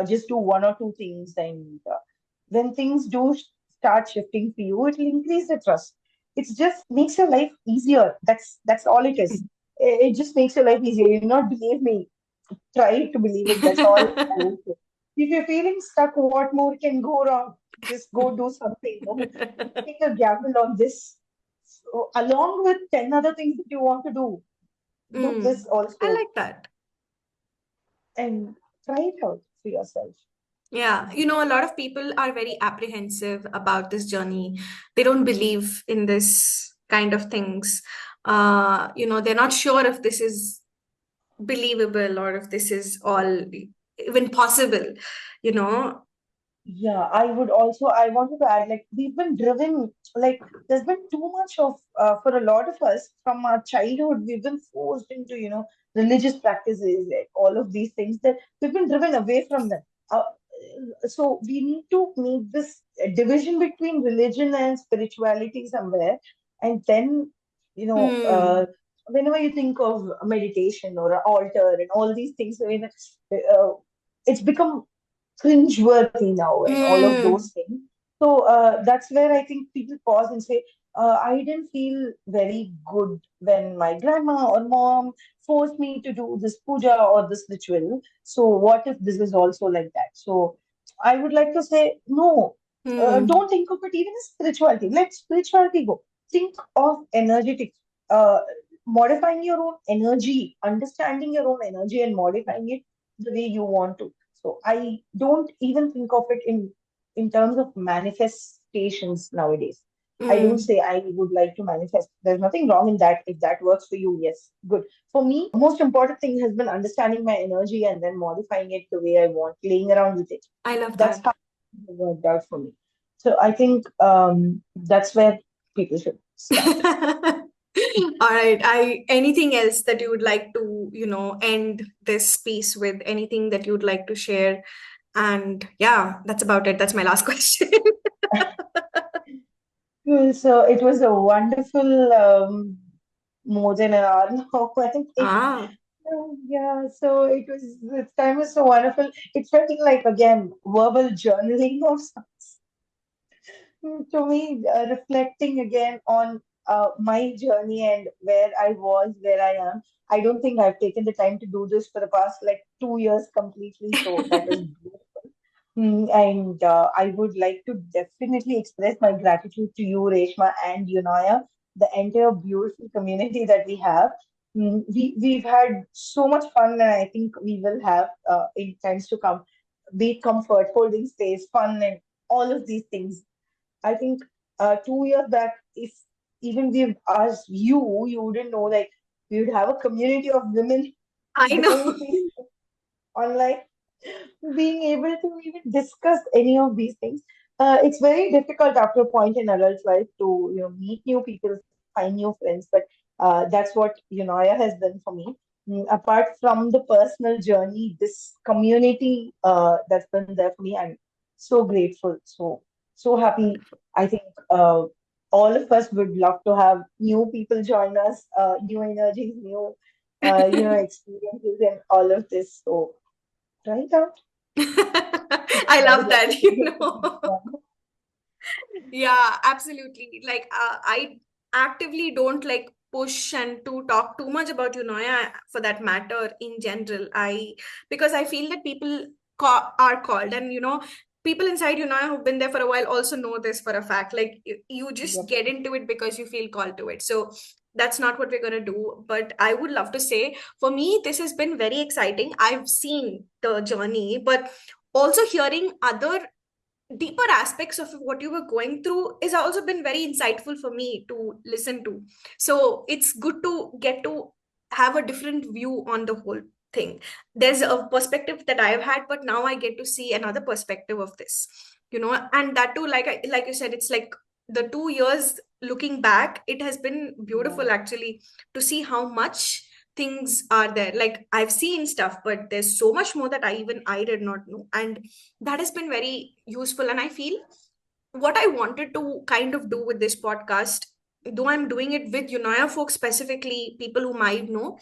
Just do one or two things, and when things do start shifting for you, it will increase the trust. It just makes your life easier. That's all it is. It just makes your life easier. You not believe me. Try to believe it. That's all I would say. If you're feeling stuck, what more can go wrong? Just go do something. No? Take a gamble on this. So, along with 10 other things that you want to do this I also like that. and try it out for yourself. Yeah, a lot of people are very apprehensive about this journey. They don't believe in this kind of things. They're not sure if this is believable or if this is all even possible, you know. Yeah, I wanted to add, like, we've been driven, like, there's been too much of, for a lot of us from our childhood, we've been forced into, religious practices, like, all of these things that we've been driven away from them. So we need to make this division between religion and spirituality somewhere. And then, Hmm. whenever you think of meditation or an altar and all these things, I mean, it's become cringe-worthy now and all of those Hmm. things. So that's where I think people pause and say, I didn't feel very good when my grandma or mom forced me to do this puja or this ritual. So what if this is also like that? So I would like to say, no, Hmm. don't think of it even as spirituality. Let spirituality go. Think of energetic, uh, modifying your own energy, understanding your own energy and modifying it the way you want to. So I don't even think of it in terms of manifestations nowadays. I don't Hmm. say I would like to manifest. There's nothing wrong in that. If that works for you, yes, good. For me, most important thing has been understanding my energy and then modifying it the way I want, playing around with it. I love That's that. how it worked out for me. So I think that's where people should start. All right. Anything else that you would like to, end this piece with? Anything that you would like to share? And yeah, that's about it. That's my last question. Well, so it was a wonderful more than an hour now, I think. Ah. Yeah, so this time was so wonderful. It felt like, again, verbal journaling of sorts. To me, reflecting again on my journey and where I was, where I am. I don't think I've taken the time to do this for the past like 2 years completely, so that was beautiful. And I would like to definitely express my gratitude to you, Reshma, and Eunoia, the entire beautiful community that we have. We've had so much fun, and I think we will have in times to come. Be it comfort, holding space, fun, and all of these things. I think 2 years back, if even we've asked you, you wouldn't know like we would have a community of women I doing know. these online, being able to even discuss any of these things. It's very difficult after a point in adult life to meet new people, find new friends. But that's what Eunoia has done for me. Apart from the personal journey, this community that's been there for me, I'm so grateful, so happy. I think all of us would love to have new people join us, new energies, new experiences, and all of this. So try it out. I I would love like to that, suggest this one. Yeah, absolutely. Like, I actively don't like push and to talk too much about Eunoia for that matter in general. Because I feel that people are called, and people inside Eunoia who've been there for a while also know this for a fact. Like you just Yep. get into it because you feel called to it. So that's not what we're going to do. But I would love to say, for me, this has been very exciting. I've seen the journey, but also hearing other deeper aspects of what you were going through is also been very insightful for me to listen to. So it's good to get to have a different view on the whole thing. There's a perspective that I've had, but now I get to see another perspective of this, and that too, like you said, it's like the 2 years looking back, it has been Yeah. beautiful actually to see how much things are there. Like I've seen stuff, but there's so much more that I did not know. And that has been very useful. And I feel what I wanted to kind of do with this podcast, though I'm doing it with Eunoia folks specifically, people who might know,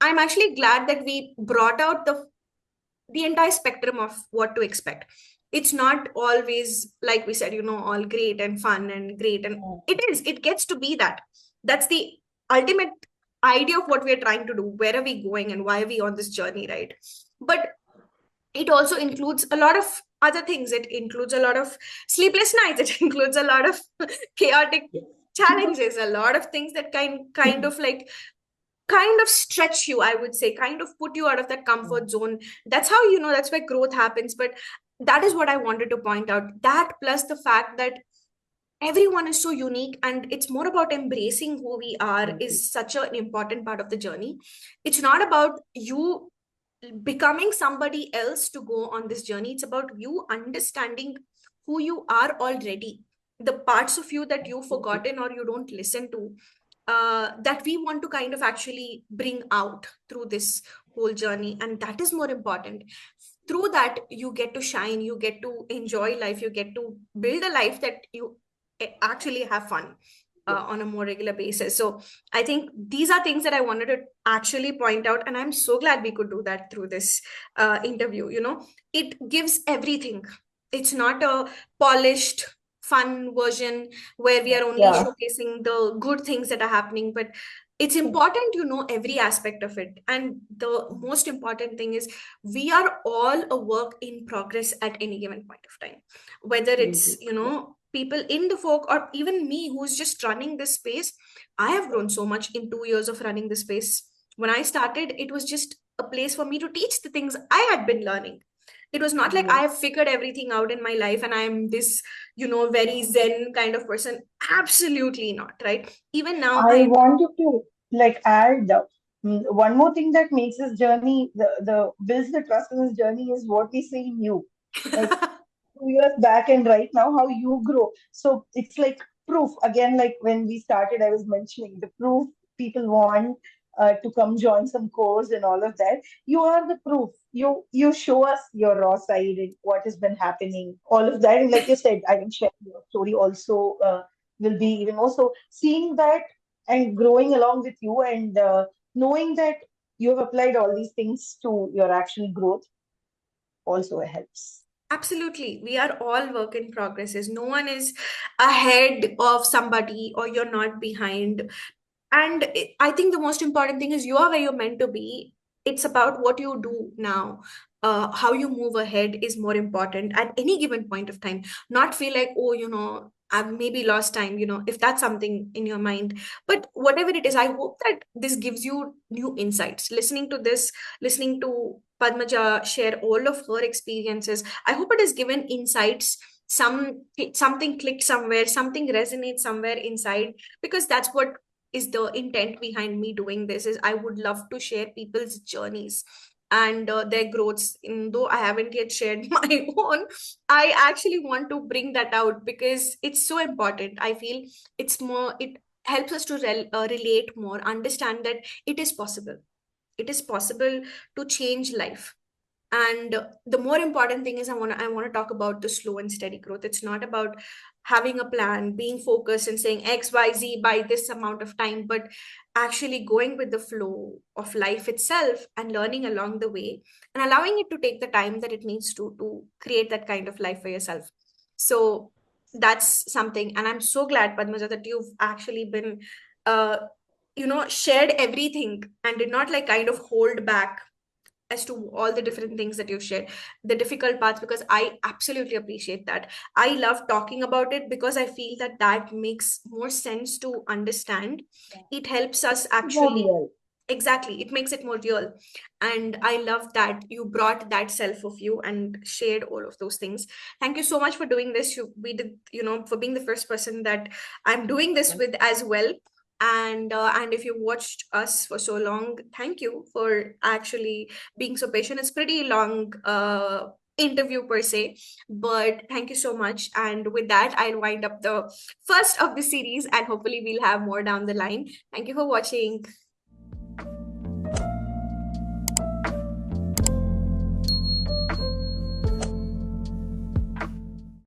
I'm actually glad that we brought out the entire spectrum of what to expect. It's not always, like we said, all great and fun and great. And it gets to be that. That's the ultimate idea of what we're trying to do. Where are we going and why are we on this journey, right? But it also includes a lot of other things. It includes a lot of sleepless nights. It includes a lot of chaotic Yes. challenges, a lot of things that kind of stretch you, I would say, kind of put you out of that Yeah. comfort zone. That's how, that's where growth happens. But that is what I wanted to point out. That plus the fact that everyone is so unique, and it's more about embracing who we are Mhm. is such an important part of the journey. It's not about you becoming somebody else to go on this journey. It's about you understanding who you are already, the parts of you that you've Absolutely. forgotten or you don't listen to, that we want to kind of actually bring out through this whole journey. And that is more important. Through that, you get to shine, you get to enjoy life, you get to build a life that you actually have fun Yes. on a more regular basis. So I think these are things that I wanted to actually point out, and I'm so glad we could do that through this interview. It gives everything. It's not a polished fun version where we are only Yeah. showcasing the good things that are happening, but it's important every aspect of it. And the most important thing is we are all a work in progress at any given point of time, whether it's Absolutely. people in the folk or even me who's just running this space. I have grown so much in 2 years of running this space. When I started, it was just a place for me to teach the things I had been learning. It was not like I Yeah. have figured everything out in my life and I am this very zen kind of person. Absolutely not, right? Even now I I wanted to like add one more thing that makes this journey, the builds the trust in this journey is what we see in you. Like 2 years back and right now, how you grow. So it's like proof. Again, like when we started, I was mentioning the proof people want to come join some course and all of that. You are the proof. You show us your raw side and what has been happening, all of that. And like you said, I will share your story also will be even more. So seeing that and growing along with you and knowing that you have applied all these things to your actual growth also helps. absolutely, we are all work in progresses. No one is ahead of somebody or you're not behind. And I think the most important thing is you are where you're meant to be. It's about what you do now. How you move ahead is more important at any given point of time. Not feel like, oh, I've maybe lost time, if that's something in your mind. But whatever it is, I hope that this gives you new insights. Listening to this, listening to Padmaja share all of her experiences, I hope it has given insights. Something clicked somewhere, something resonates somewhere inside, because that's what is the intent behind me doing this. Is I would love to share people's journeys and their growths. Though I haven't yet shared my own, I actually want to bring that out because it's so important. I feel it helps us to relate more, understand that it is possible. It is possible to change life. And the more important thing is I want to talk about the slow and steady growth. It's not about having a plan, being focused and saying XYZ by this amount of time, but actually going with the flow of life itself and learning along the way and allowing it to take the time that it needs to create that kind of life for yourself. So that's something. And I'm so glad, Padmaja, that you've actually been uh, shared everything and did not like kind of hold back as to all the different things that you shared, the difficult parts, because I absolutely appreciate that. I love talking about it because I feel that that makes more sense to understand. Yeah. It helps us It's more actually. real. Exactly, it makes it more real. And I love that you brought that self of you and shared all of those things. Thank you so much for doing this. We did, for being the first person that I'm doing this with as well. And if you watched us for so long, thank you for actually being so patient. It's pretty long interview per se, but thank you so much. And with that, I'll wind up the first of the series, and hopefully we'll have more down the line. Thank you for watching.